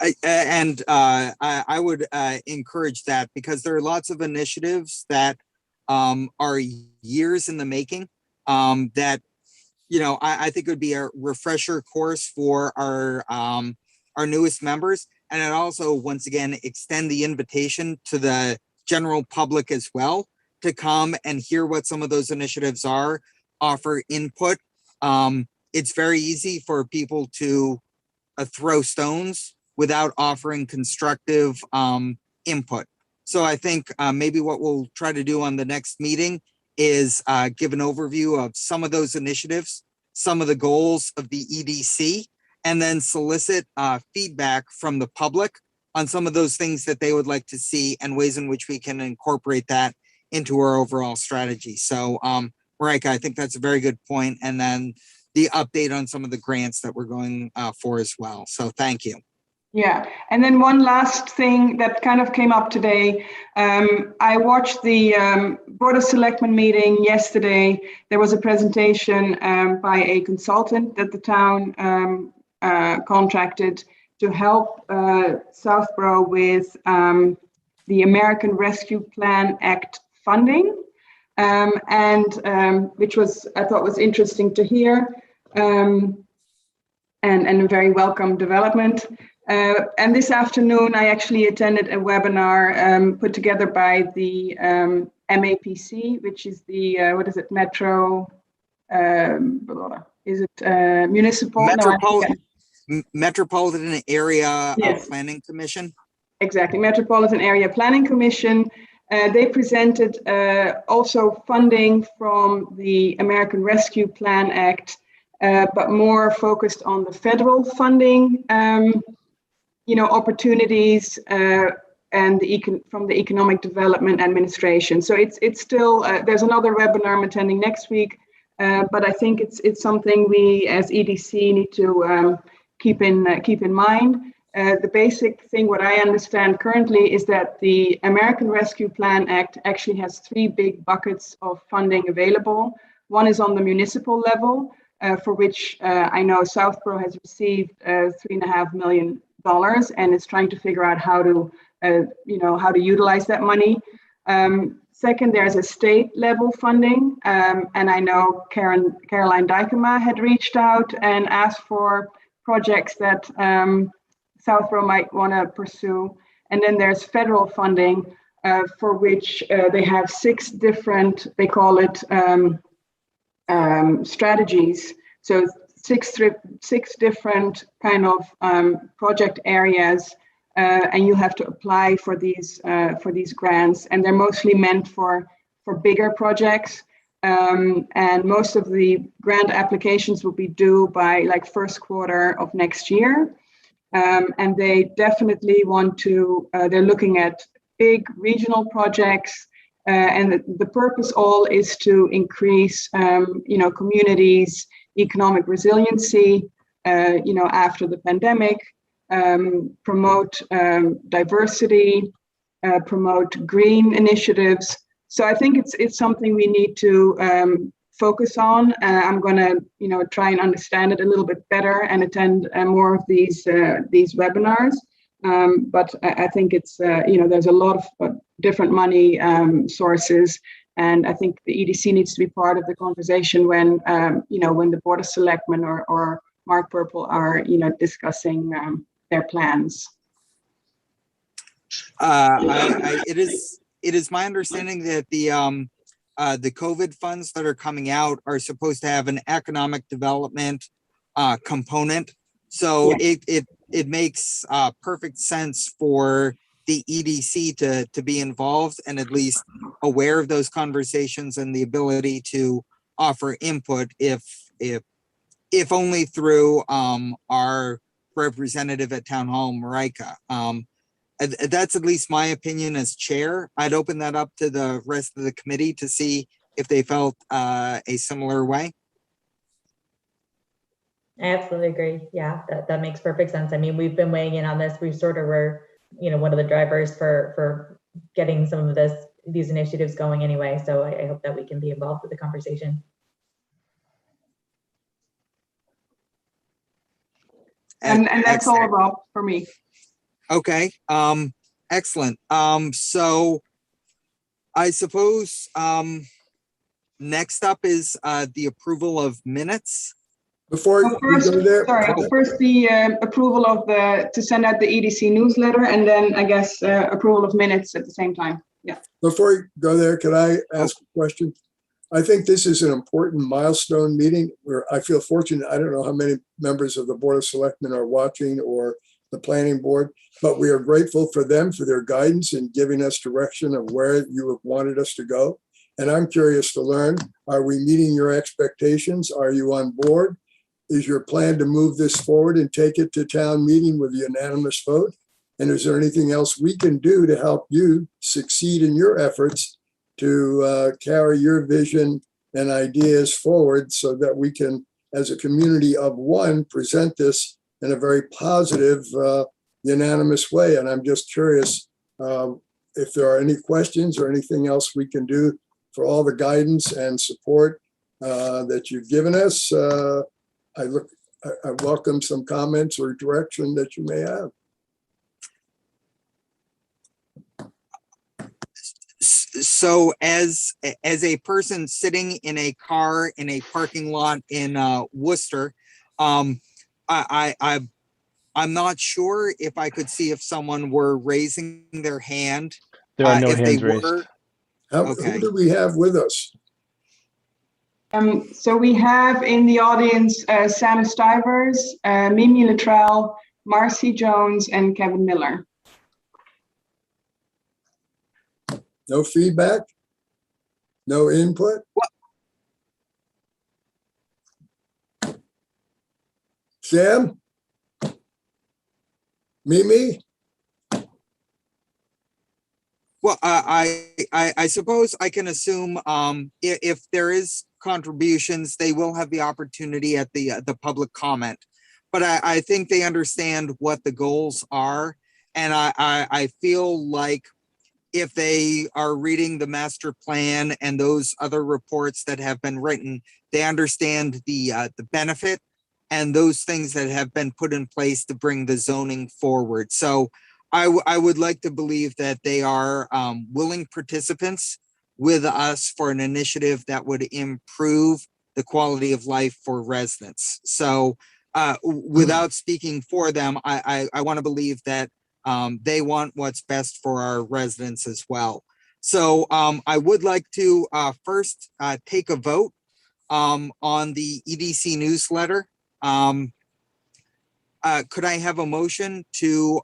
I would encourage that, because there are lots of initiatives that are years in the making that, you know, I think it would be a refresher course for our newest members. And it also, once again, extend the invitation to the general public as well to come and hear what some of those initiatives are, offer input. It's very easy for people to throw stones without offering constructive input. So I think maybe what we'll try to do on the next meeting is give an overview of some of those initiatives, some of the goals of the EDC, and then solicit feedback from the public on some of those things that they would like to see and ways in which we can incorporate that into our overall strategy. So Marika, I think that's a very good point. And then the update on some of the grants that we're going for as well. So thank you. Yeah, and then one last thing that kind of came up today. I watched the Board of Selectmen meeting yesterday. There was a presentation by a consultant that the town contracted to help Southborough with the American Rescue Plan Act funding, which was, I thought was interesting to hear, and a very welcome development. And this afternoon, I actually attended a webinar put together by the MAPC, which is the, what is it, Metro, is it municipal? Metropolitan Area Yes. Planning Commission. Exactly, Metropolitan Area Planning Commission. They presented also funding from the American Rescue Plan Act, but more focused on the federal funding, opportunities and from the Economic Development Administration. So it's still, there's another webinar I'm attending next week, but I think it's something we as EDC need to keep in mind. The basic thing, what I understand currently, is that the American Rescue Plan Act actually has 3 big buckets of funding available. One is on the municipal level, for which I know Southborough has received $3.5 million and is trying to figure out how to utilize that money. Second, there's a state level funding, and I know Caroline Dykema had reached out and asked for projects that Southborough might want to pursue. And then there's federal funding for which they have 6 different, they call it strategies. So six different kind of project areas, and you have to apply for these grants, and they're mostly meant for bigger projects. And most of the grant applications will be due by like first quarter of next year. And they definitely want to, they're looking at big regional projects, and the purpose all is to increase, communities' economic resiliency, after the pandemic, promote diversity, promote green initiatives. So I think it's something we need to focus on. I'm going to, try and understand it a little bit better and attend more of these webinars. But I think it's, there's a lot of different money sources. And I think the EDC needs to be part of the conversation when, when the Board of Selectmen or Mark Purple are, discussing their plans. It is my understanding that the the COVID funds that are coming out are supposed to have an economic development component. So it makes perfect sense for the EDC to be involved and at least aware of those conversations and the ability to offer input if only through our representative at Town Hall, Marika. That's at least my opinion as chair. I'd open that up to the rest of the committee to see if they felt a similar way. I absolutely agree. Yeah, that makes perfect sense. I mean, we've been weighing in on this. We sort of were, one of the drivers for getting some of these initiatives going anyway. So I hope that we can be involved with the conversation. And that's all about for me. Okay. Excellent. So I suppose next up is the approval of minutes. Before you go there. First the approval of to send out the EDC newsletter, and then I guess approval of minutes at the same time. Yeah. Before you go there, could I ask a question? I think this is an important milestone meeting where I feel fortunate. I don't know how many members of the Board of Selectmen are watching or the Planning Board, but we are grateful for them for their guidance in giving us direction of where you have wanted us to go. And I'm curious to learn, are we meeting your expectations? Are you on board? Is your plan to move this forward and take it to town meeting with a unanimous vote? And is there anything else we can do to help you succeed in your efforts to carry your vision and ideas forward so that we can, as a community of one, present this in a very positive, unanimous way? And I'm just curious if there are any questions or anything else we can do for all the guidance and support that you've given us. I welcome some comments or direction that you may have. So as a person sitting in a car in a parking lot in Worcester, I'm not sure if I could see if someone were raising their hand. There are no if hands they raised. were, Who do we have with us? So we have in the audience Sam Stivers, Mimi Luttrell, Marcy Jones, and Kevin Miller. No feedback? No input? Sam? Mimi? well, I suppose I can assume if there is contributions, they will have the opportunity at the public comment. But I think they understand what the goals are, and I feel like if they are reading the master plan and those other reports that have been written, they understand the benefit and those things that have been put in place to bring the zoning forward. So I would like to believe that they are willing participants with us for an initiative that would improve the quality of life for residents. So without speaking for them, I want to believe that they want what's best for our residents as well. So I would like to first take a vote on the EDC newsletter. Could I have a motion to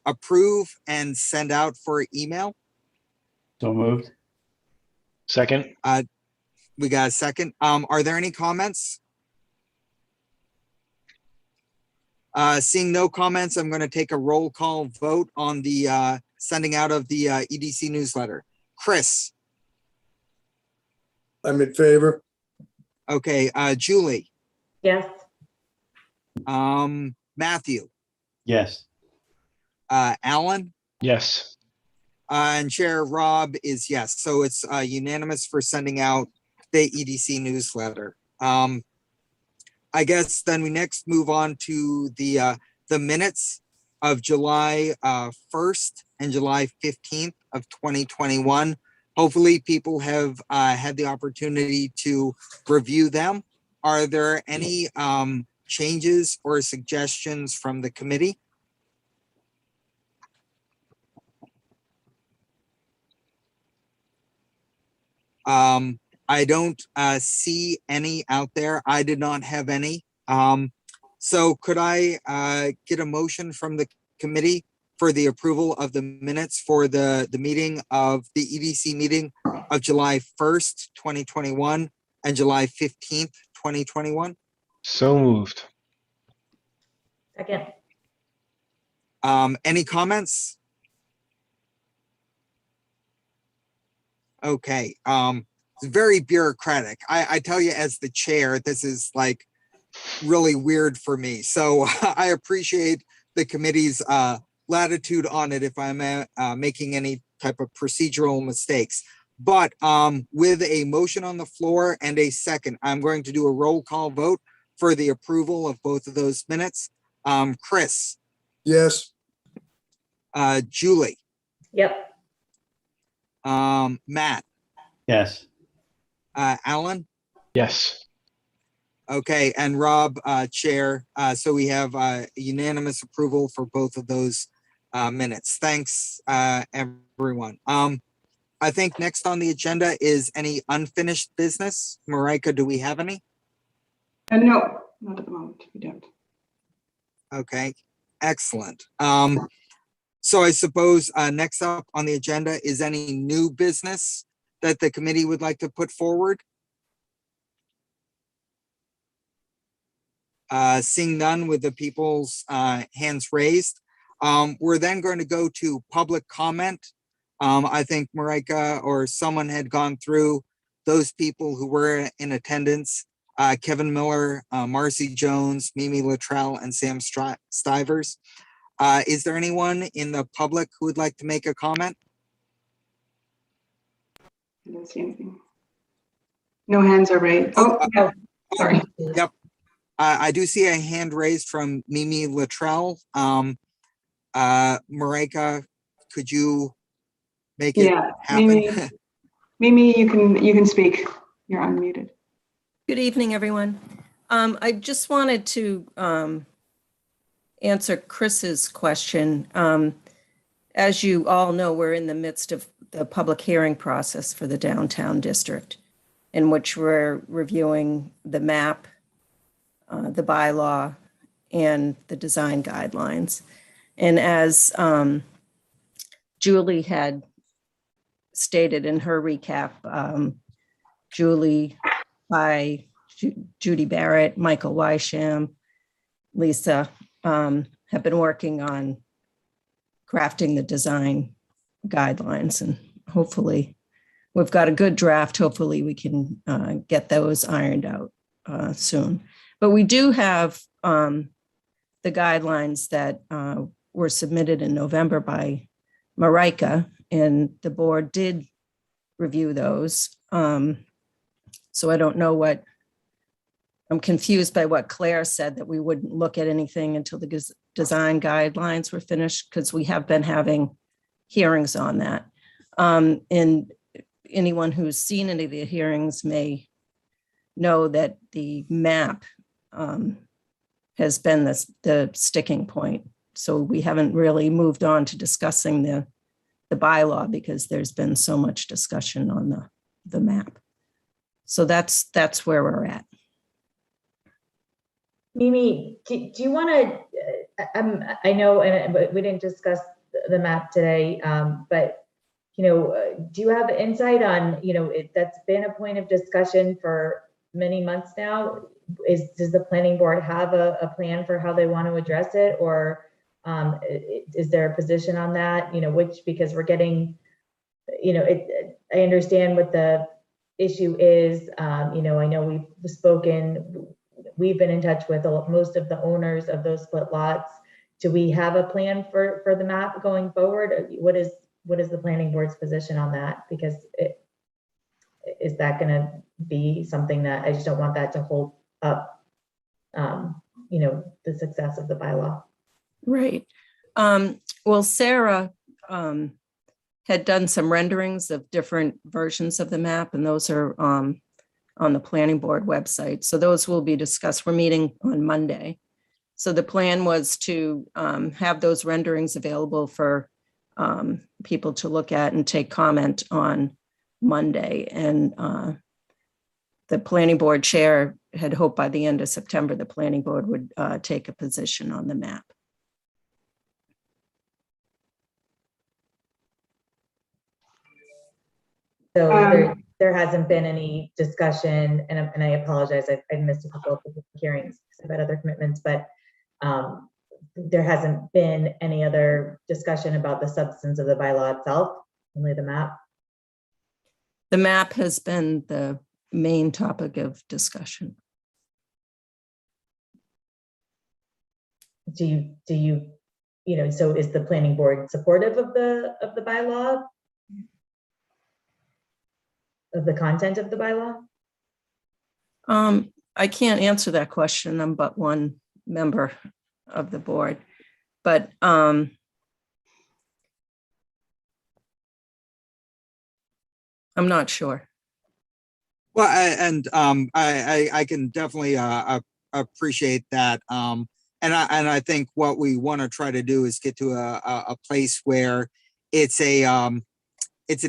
approve and send out for email? So moved. Second. We got a second. Are there any comments? Seeing no comments, I'm going to take a roll call vote on the sending out of the EDC newsletter. Chris? I'm in favor. Okay. Julie? Yes. Matthew? Yes. Alan? Yes. And Chair Rob is yes. So it's unanimous for sending out the EDC newsletter. I guess then we next move on to the minutes of July 1st and July 15th of 2021. Hopefully people have had the opportunity to review them. Are there any changes or suggestions from the committee? I don't see any out there. I did not have any. So could I get a motion from the committee for the approval of the minutes for the meeting of the EDC meeting of July 1st, 2021 and July 15th, 2021? So moved. Second. Any comments? Okay, it's very bureaucratic. I tell you, as the chair, this is like really weird for me. So I appreciate the committee's latitude on it if I'm making any type of procedural mistakes. But with a motion on the floor and a second, I'm going to do a roll call vote for the approval of both of those minutes. Chris, Yes, Julie, Yep. Matt, Yes. Alan. Yes. Okay, and Rob, chair. So we have unanimous approval for both of those minutes. Thanks, everyone. I think next on the agenda is any unfinished business. Marika, do we have any? No, not at the moment. We don't. Okay, excellent. So I suppose next up on the agenda is any new business that the committee would like to put forward. Seeing none with the people's hands raised. We're then going to go to public comment. I think Marika or someone had gone through those people who were in attendance. Kevin Miller, Marcy Jones, Mimi Luttrell, and Sam Stivers. Is there anyone in the public who would like to make a comment? I don't see anything. No hands are raised. Oh, no. sorry. Yep. I do see a hand raised from Mimi Luttrell. Marika, could you make it happen? Mimi, you can speak. You're unmuted. Good evening, everyone. I just wanted to answer Chris's question. As you all know, we're in the midst of the public hearing process for the downtown district, in which we're reviewing the map, the bylaw, and the design guidelines. And as Julie had stated in her recap, Julie, Judy Barrett, Michael Wysham, Lisa have been working on crafting the design guidelines, and hopefully we've got a good draft. Hopefully we can get those ironed out soon. But we do have the guidelines that were submitted in November by Marika, and the board did review those. So I don't know what, I'm confused by what Claire said, that we wouldn't look at anything until the design guidelines were finished, because we have been having hearings on that. And anyone who's seen any of the hearings may know that the map has been the sticking point. So we haven't really moved on to discussing the bylaw, because there's been so much discussion on the map. So that's where we're at. Mimi, do you want to, I know, and we didn't discuss the map today, but, do you have insight on, that's been a point of discussion for many months now. Does the planning board have a plan for how they want to address it? Or is there a position on that, because we're getting, I understand what the issue is. I know we've been in touch with most of the owners of those split lots. Do we have a plan for the map going forward? What is the planning board's position on that? Because is that going to be something that I just don't want that to hold up, the success of the bylaw? Right. Well, Sarah had done some renderings of different versions of the map, and those are on the planning board website. So those will be discussed. We're meeting on Monday. So the plan was to have those renderings available for people to look at and take comment on Monday. And the planning board chair had hoped by the end of September, the planning board would take a position on the map. So there hasn't been any discussion, and I apologize, I missed a couple of the hearings because I've had other commitments, but there hasn't been any other discussion about the substance of the bylaw itself, only the map. The map has been the main topic of discussion. Do you, so is the planning board supportive of the bylaw? Of the content of the bylaw? I can't answer that question. I'm but one member of the board, but I'm not sure. Well, I can definitely appreciate that. And I think what we want to try to do is get to a place where it's an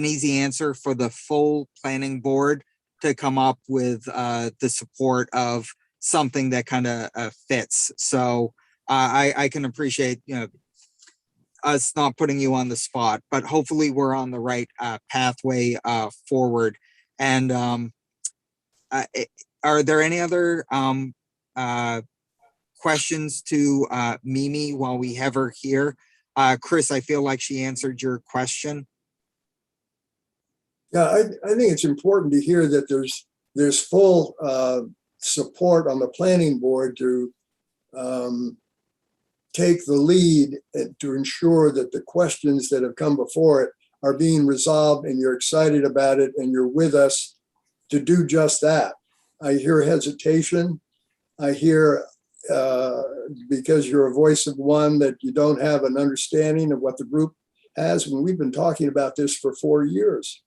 easy answer for the full planning board to come up with the support of something that kind of fits. So I can appreciate, us not putting you on the spot, but hopefully we're on the right pathway forward. And are there any other questions to Mimi while we have her here? Chris, I feel like she answered your question. Yeah, I think it's important to hear that there's full support on the planning board to take the lead and to ensure that the questions that have come before it are being resolved, and you're excited about it and you're with us to do just that. I hear hesitation. I hear, because you're a voice of one, that you don't have an understanding of what the group has. When we've been talking about this for 4 years.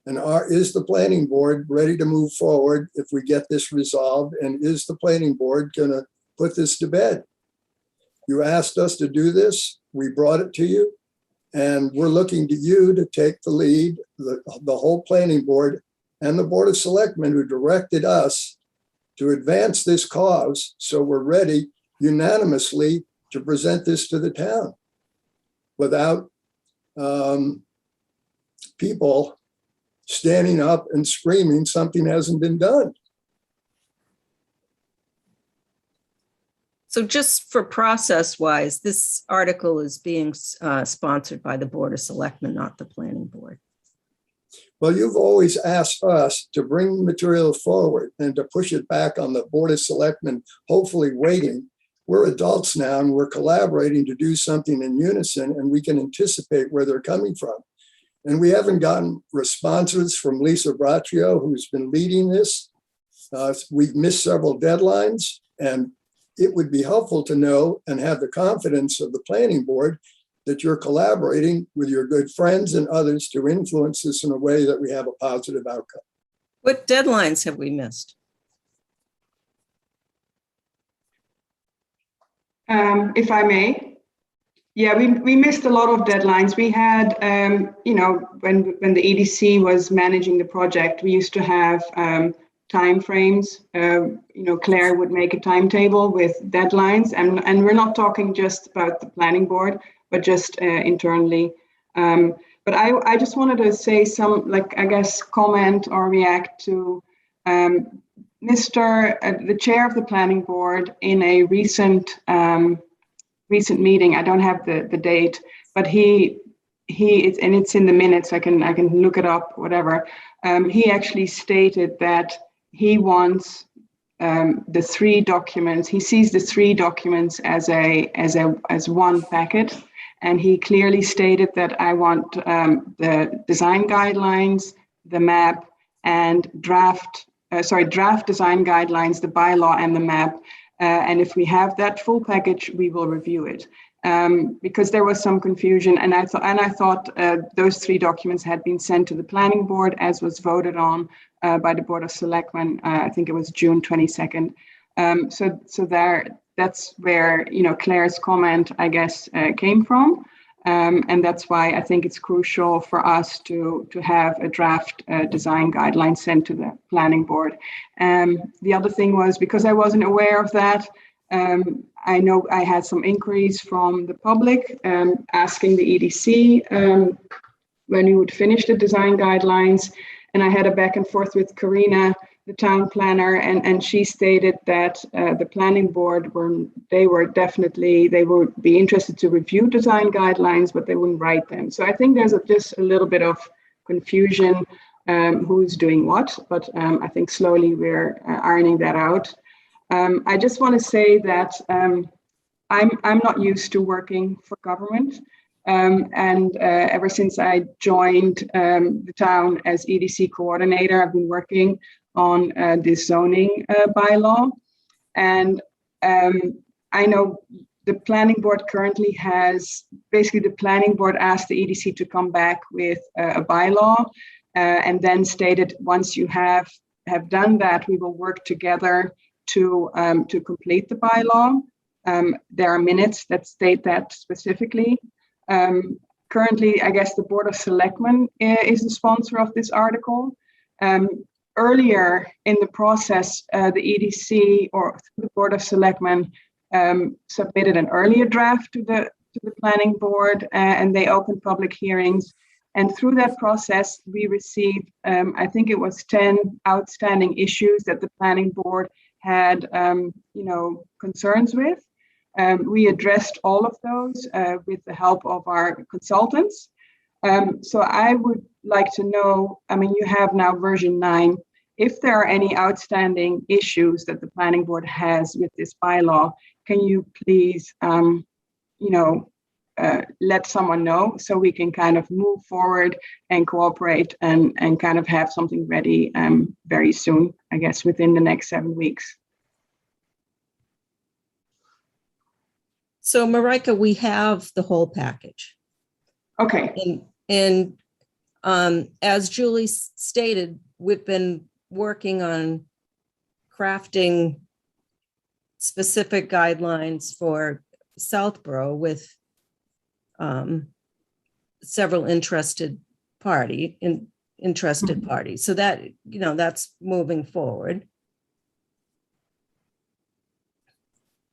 And is the planning board ready to move forward if we get this resolved? And is the planning board going to put this to bed? You asked us to do this. We brought it to you. And we're looking to you to take the lead, the whole planning board and the Board of Selectmen who directed us to advance this cause. So we're ready unanimously to present this to the town without people standing up and screaming something hasn't been done. So just for process wise, this article is being sponsored by the Board of Selectmen, not the planning board. Well, you've always asked us to bring material forward and to push it back on the Board of Selectmen, hopefully waiting. We're adults now and we're collaborating to do something in unison, and we can anticipate where they're coming from. And we haven't gotten responses from Lisa Braccio, who's been leading this. We've missed several deadlines, and it would be helpful to know and have the confidence of the planning board that you're collaborating with your good friends and others to influence this in a way that we have a positive outcome. What deadlines have we missed? If I may. Yeah, we missed a lot of deadlines. We had, when the EDC was managing the project, we used to have time frames. Claire would make a timetable with deadlines, and we're not talking just about the planning board, but just internally. But I just wanted to say some, comment or react to the chair of the planning board in a recent meeting. I don't have the date, but it's in the minutes. I can look it up, whatever. He actually stated that he wants the 3 documents. He sees the 3 documents as one packet, and he clearly stated that I want the design guidelines, the map, and draft design guidelines, the bylaw, and the map. And if we have that full package, we will review it. Because there was some confusion, and I thought those 3 documents had been sent to the planning board, as was voted on by the Board of Selectmen. I think it was June 22nd. So that's where Claire's comment, I guess, came from. And that's why I think it's crucial for us to have a draft design guideline sent to the planning board. The other thing was, because I wasn't aware of that, I know I had some inquiries from the public asking the EDC when we would finish the design guidelines. And I had a back and forth with Karina, the town planner, and she stated that the planning board would be interested to review design guidelines, but they wouldn't write them. So I think there's just a little bit of confusion who's doing what, but I think slowly we're ironing that out. I just want to say that I'm not used to working for government. And ever since I joined the town as EDC coordinator, I've been working on this zoning bylaw. And I know the planning board currently has, basically the planning board asked the EDC to come back with a bylaw and then stated, once you have done that, we will work together to complete the bylaw. There are minutes that state that specifically. Currently, I guess the Board of Selectmen is the sponsor of this article. Earlier in the process, the EDC or the Board of Selectmen submitted an earlier draft to the planning board, and they opened public hearings. And through that process, we received, I think it was 10 outstanding issues that the planning board had, concerns with. We addressed all of those with the help of our consultants. So I would like to know, you have now version 9. If there are any outstanding issues that the planning board has with this bylaw, can you please, let someone know so we can kind of move forward and cooperate and kind of have something ready very soon, I guess within the next 7 weeks. So Marika, we have the whole package. Okay. And as Julie stated, we've been working on crafting specific guidelines for Southborough with several interested parties. So that, that's moving forward.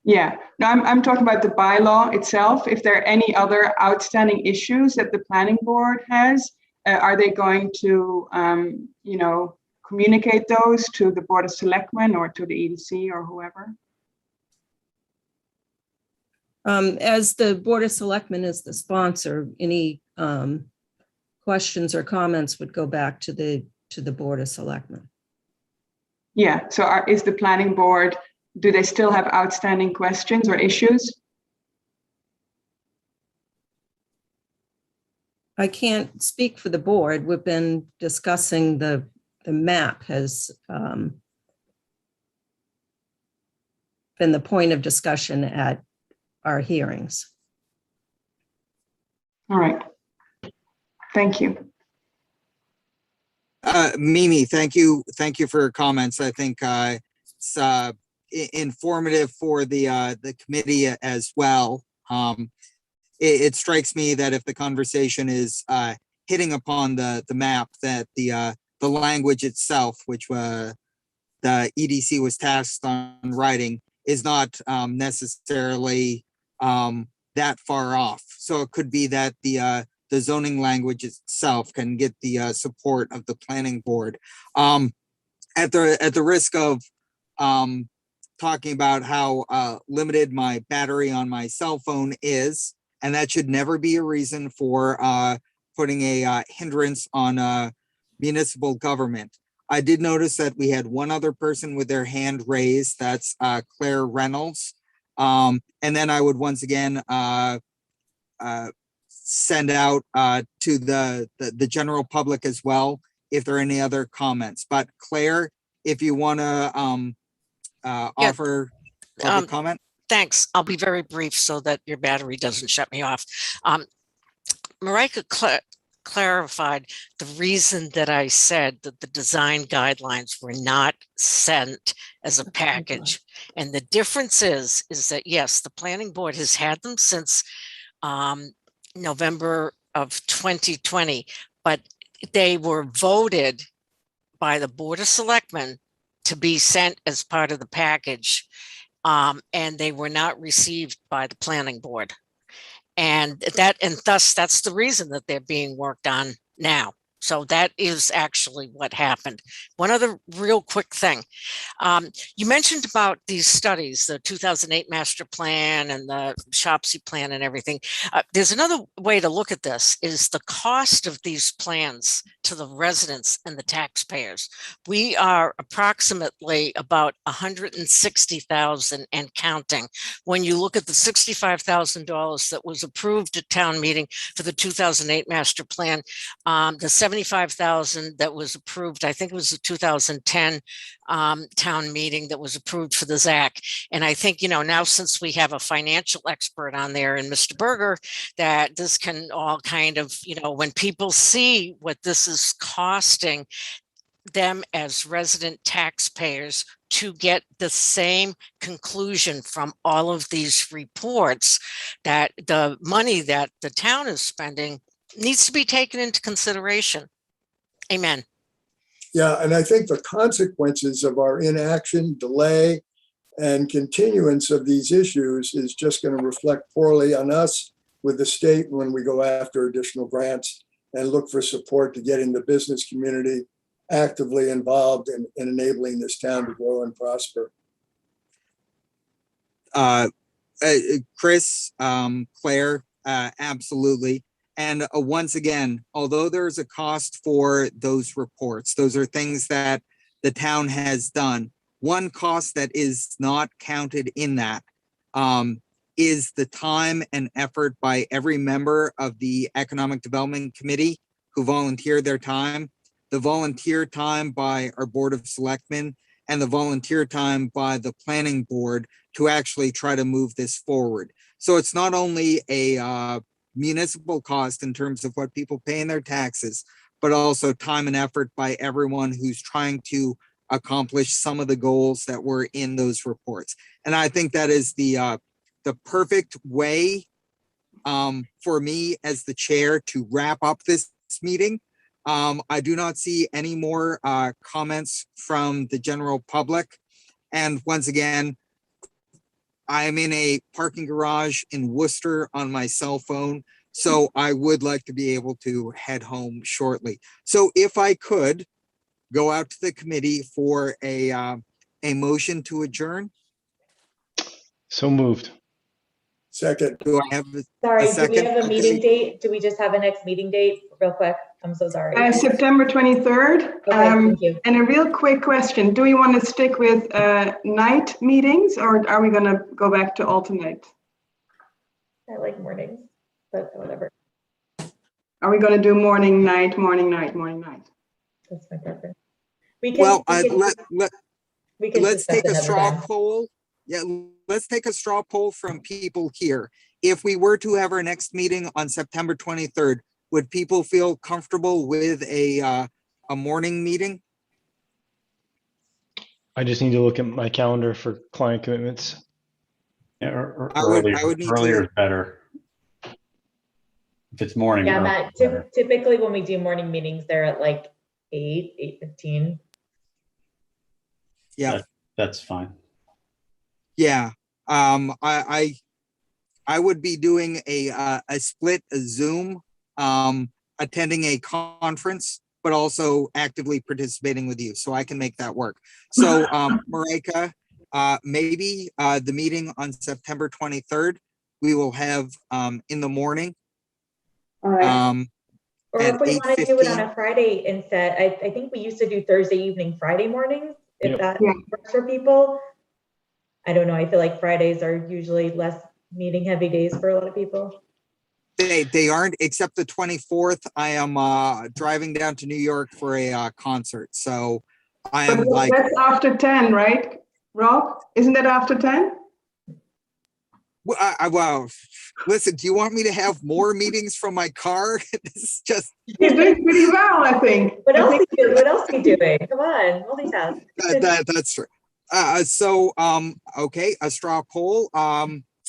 Yeah, no, I'm talking about the bylaw itself. If there are any other outstanding issues that the planning board has, are they going to, communicate those to the Board of Selectmen or to the EDC or whoever? As the Board of Selectmen is the sponsor, any questions or comments would go back to the Board of Selectmen. Yeah, so is the planning board, do they still have outstanding questions or issues? I can't speak for the board. We've been discussing the map has been the point of discussion at our hearings. All right. Thank you. Mimi, thank you for your comments. I think it's informative for the committee as well. It strikes me that if the conversation is hitting upon the map, that the language itself, which the EDC was tasked on writing, is not necessarily that far off. So it could be that the zoning language itself can get the support of the planning board. At the risk of talking about how limited my battery on my cell phone is, and that should never be a reason for putting a hindrance on municipal government. I did notice that we had one other person with their hand raised. That's Claire Reynolds. And then I would once again send out to the general public as well if there are any other comments. But Claire, if you want to offer a comment. Thanks. I'll be very brief so that your battery doesn't shut me off. Marika clarified the reason that I said that the design guidelines were not sent as a package. And the difference is that, yes, the planning board has had them since November of 2020, but they were voted by the Board of Selectmen to be sent as part of the package, and they were not received by the planning board. And thus that's the reason that they're being worked on now. So that is actually what happened. One other real quick thing. You mentioned about these studies, the 2008 master plan and the Shopsy plan and everything. There's another way to look at this is the cost of these plans to the residents and the taxpayers. We are approximately about $160,000 and counting. When you look at the $65,000 that was approved at town meeting for the 2008 master plan, the $75,000 that was approved, I think it was the 2010 town meeting that was approved for the ZAC. And I think, now since we have a financial expert on there and Mr. Berger, that this can all kind of, when people see what this is costing them as resident taxpayers to get the same conclusion from all of these reports, that the money that the town is spending needs to be taken into consideration. Amen. Yeah, and I think the consequences of our inaction, delay, and continuance of these issues is just going to reflect poorly on us with the state when we go after additional grants and look for support to getting the business community actively involved in enabling this town to grow and prosper. Chris, Claire, absolutely. And once again, although there's a cost for those reports, those are things that the town has done. One cost that is not counted in that is the time and effort by every member of the Economic Development Committee who volunteered their time, the volunteer time by our Board of Selectmen, and the volunteer time by the Planning Board to actually try to move this forward. So it's not only a municipal cost in terms of what people pay in their taxes, but also time and effort by everyone who's trying to accomplish some of the goals that were in those reports. And I think that is the perfect way for me as the chair to wrap up this meeting. I do not see any more comments from the general public. And once again, I am in a parking garage in Worcester on my cell phone, so I would like to be able to head home shortly. So if I could go out to the committee for a motion to adjourn. So moved. Second. Do I have Sorry, a do second? we have a meeting date? Do we just have a next meeting date real quick? I'm so sorry. September 23rd. Okay, thank you. And a real quick question. Do we want to stick with night meetings or are we going to go back to alternate? I like mornings, but whatever. Are we going to do morning, night, morning, night, morning, night? That's my preference. We can, Well, we can let's discuss take a another straw time. poll. Yeah, let's take a straw poll from people here. If we were to have our next meeting on September 23rd, would people feel comfortable with a morning meeting? I just need to look at my calendar for client commitments. Yeah, or I would need earlier to. is better. If it's morning. Yeah, early Matt, is better. typically when we do morning meetings, they're at like 8:15. Yeah. That's fine. Yeah. I would be doing a split Zoom, attending a conference, but also actively participating with you. So I can make that work. So Marika, maybe the meeting on September 23rd, we will have in the morning. All right. Or if we want to do it on a Friday instead, I think we used to do Thursday evening, Friday mornings, if that works for people. I don't know. I feel like Fridays are usually less meeting heavy days for a lot of people. They aren't, except the 24th. I am driving down to New York for a concert. So I am like. That's after 10, right, Rob? Isn't that after 10? Well, listen, do you want me to have more meetings from my car? This is just. You're doing pretty well, I think. What else are you doing? Come on, multitask. That's true. Okay, a straw poll.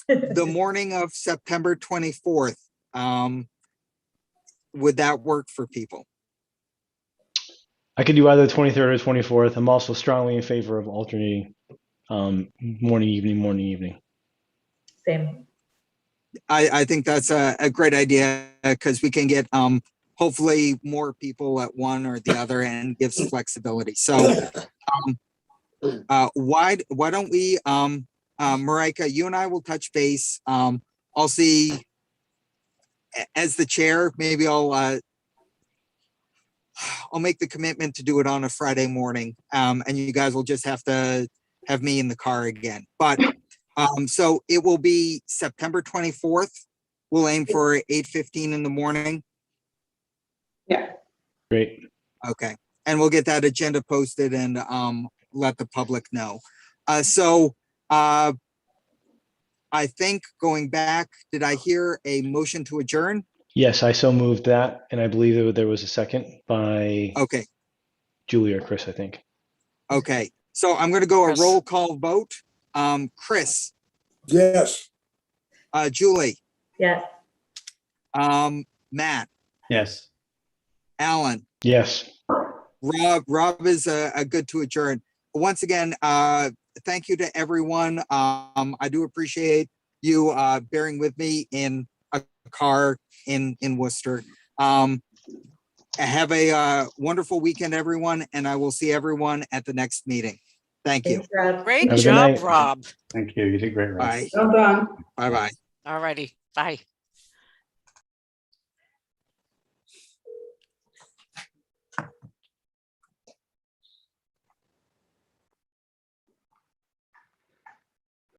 The morning of September 24th. Would that work for people? I could do either the 23rd or 24th. I'm also strongly in favor of alternating morning, evening. Same. I think that's a great idea because we can get hopefully more people at one or the other and gives flexibility. So why don't we Marika, you and I will touch base. I'll see as the chair, maybe I'll make the commitment to do it on a Friday morning. And you guys will just have to have me in the car again. But so it will be September 24th. We'll aim for 8:15 in the morning. Yeah. Great. Okay. And we'll get that agenda posted and let the public know. So I think going back, did I hear a motion to adjourn? Yes, I so moved that, and I believe there was a second by Okay. Julie or Chris, I think. Okay. So I'm going to go a Chris. roll call vote. Chris, Yes. Julie, Yes. Matt, Yes. Alan, Yes. Rob is a good to adjourn. Once again, thank you to everyone. I do appreciate you bearing with me in a car in Worcester. Have a wonderful weekend, everyone, and I will see everyone at the next meeting. Thank you. Thanks, Rob. Great Have a good job, night. Rob. Thank you. You did great, Rob. Bye. Well done. Bye-bye. All righty. Bye.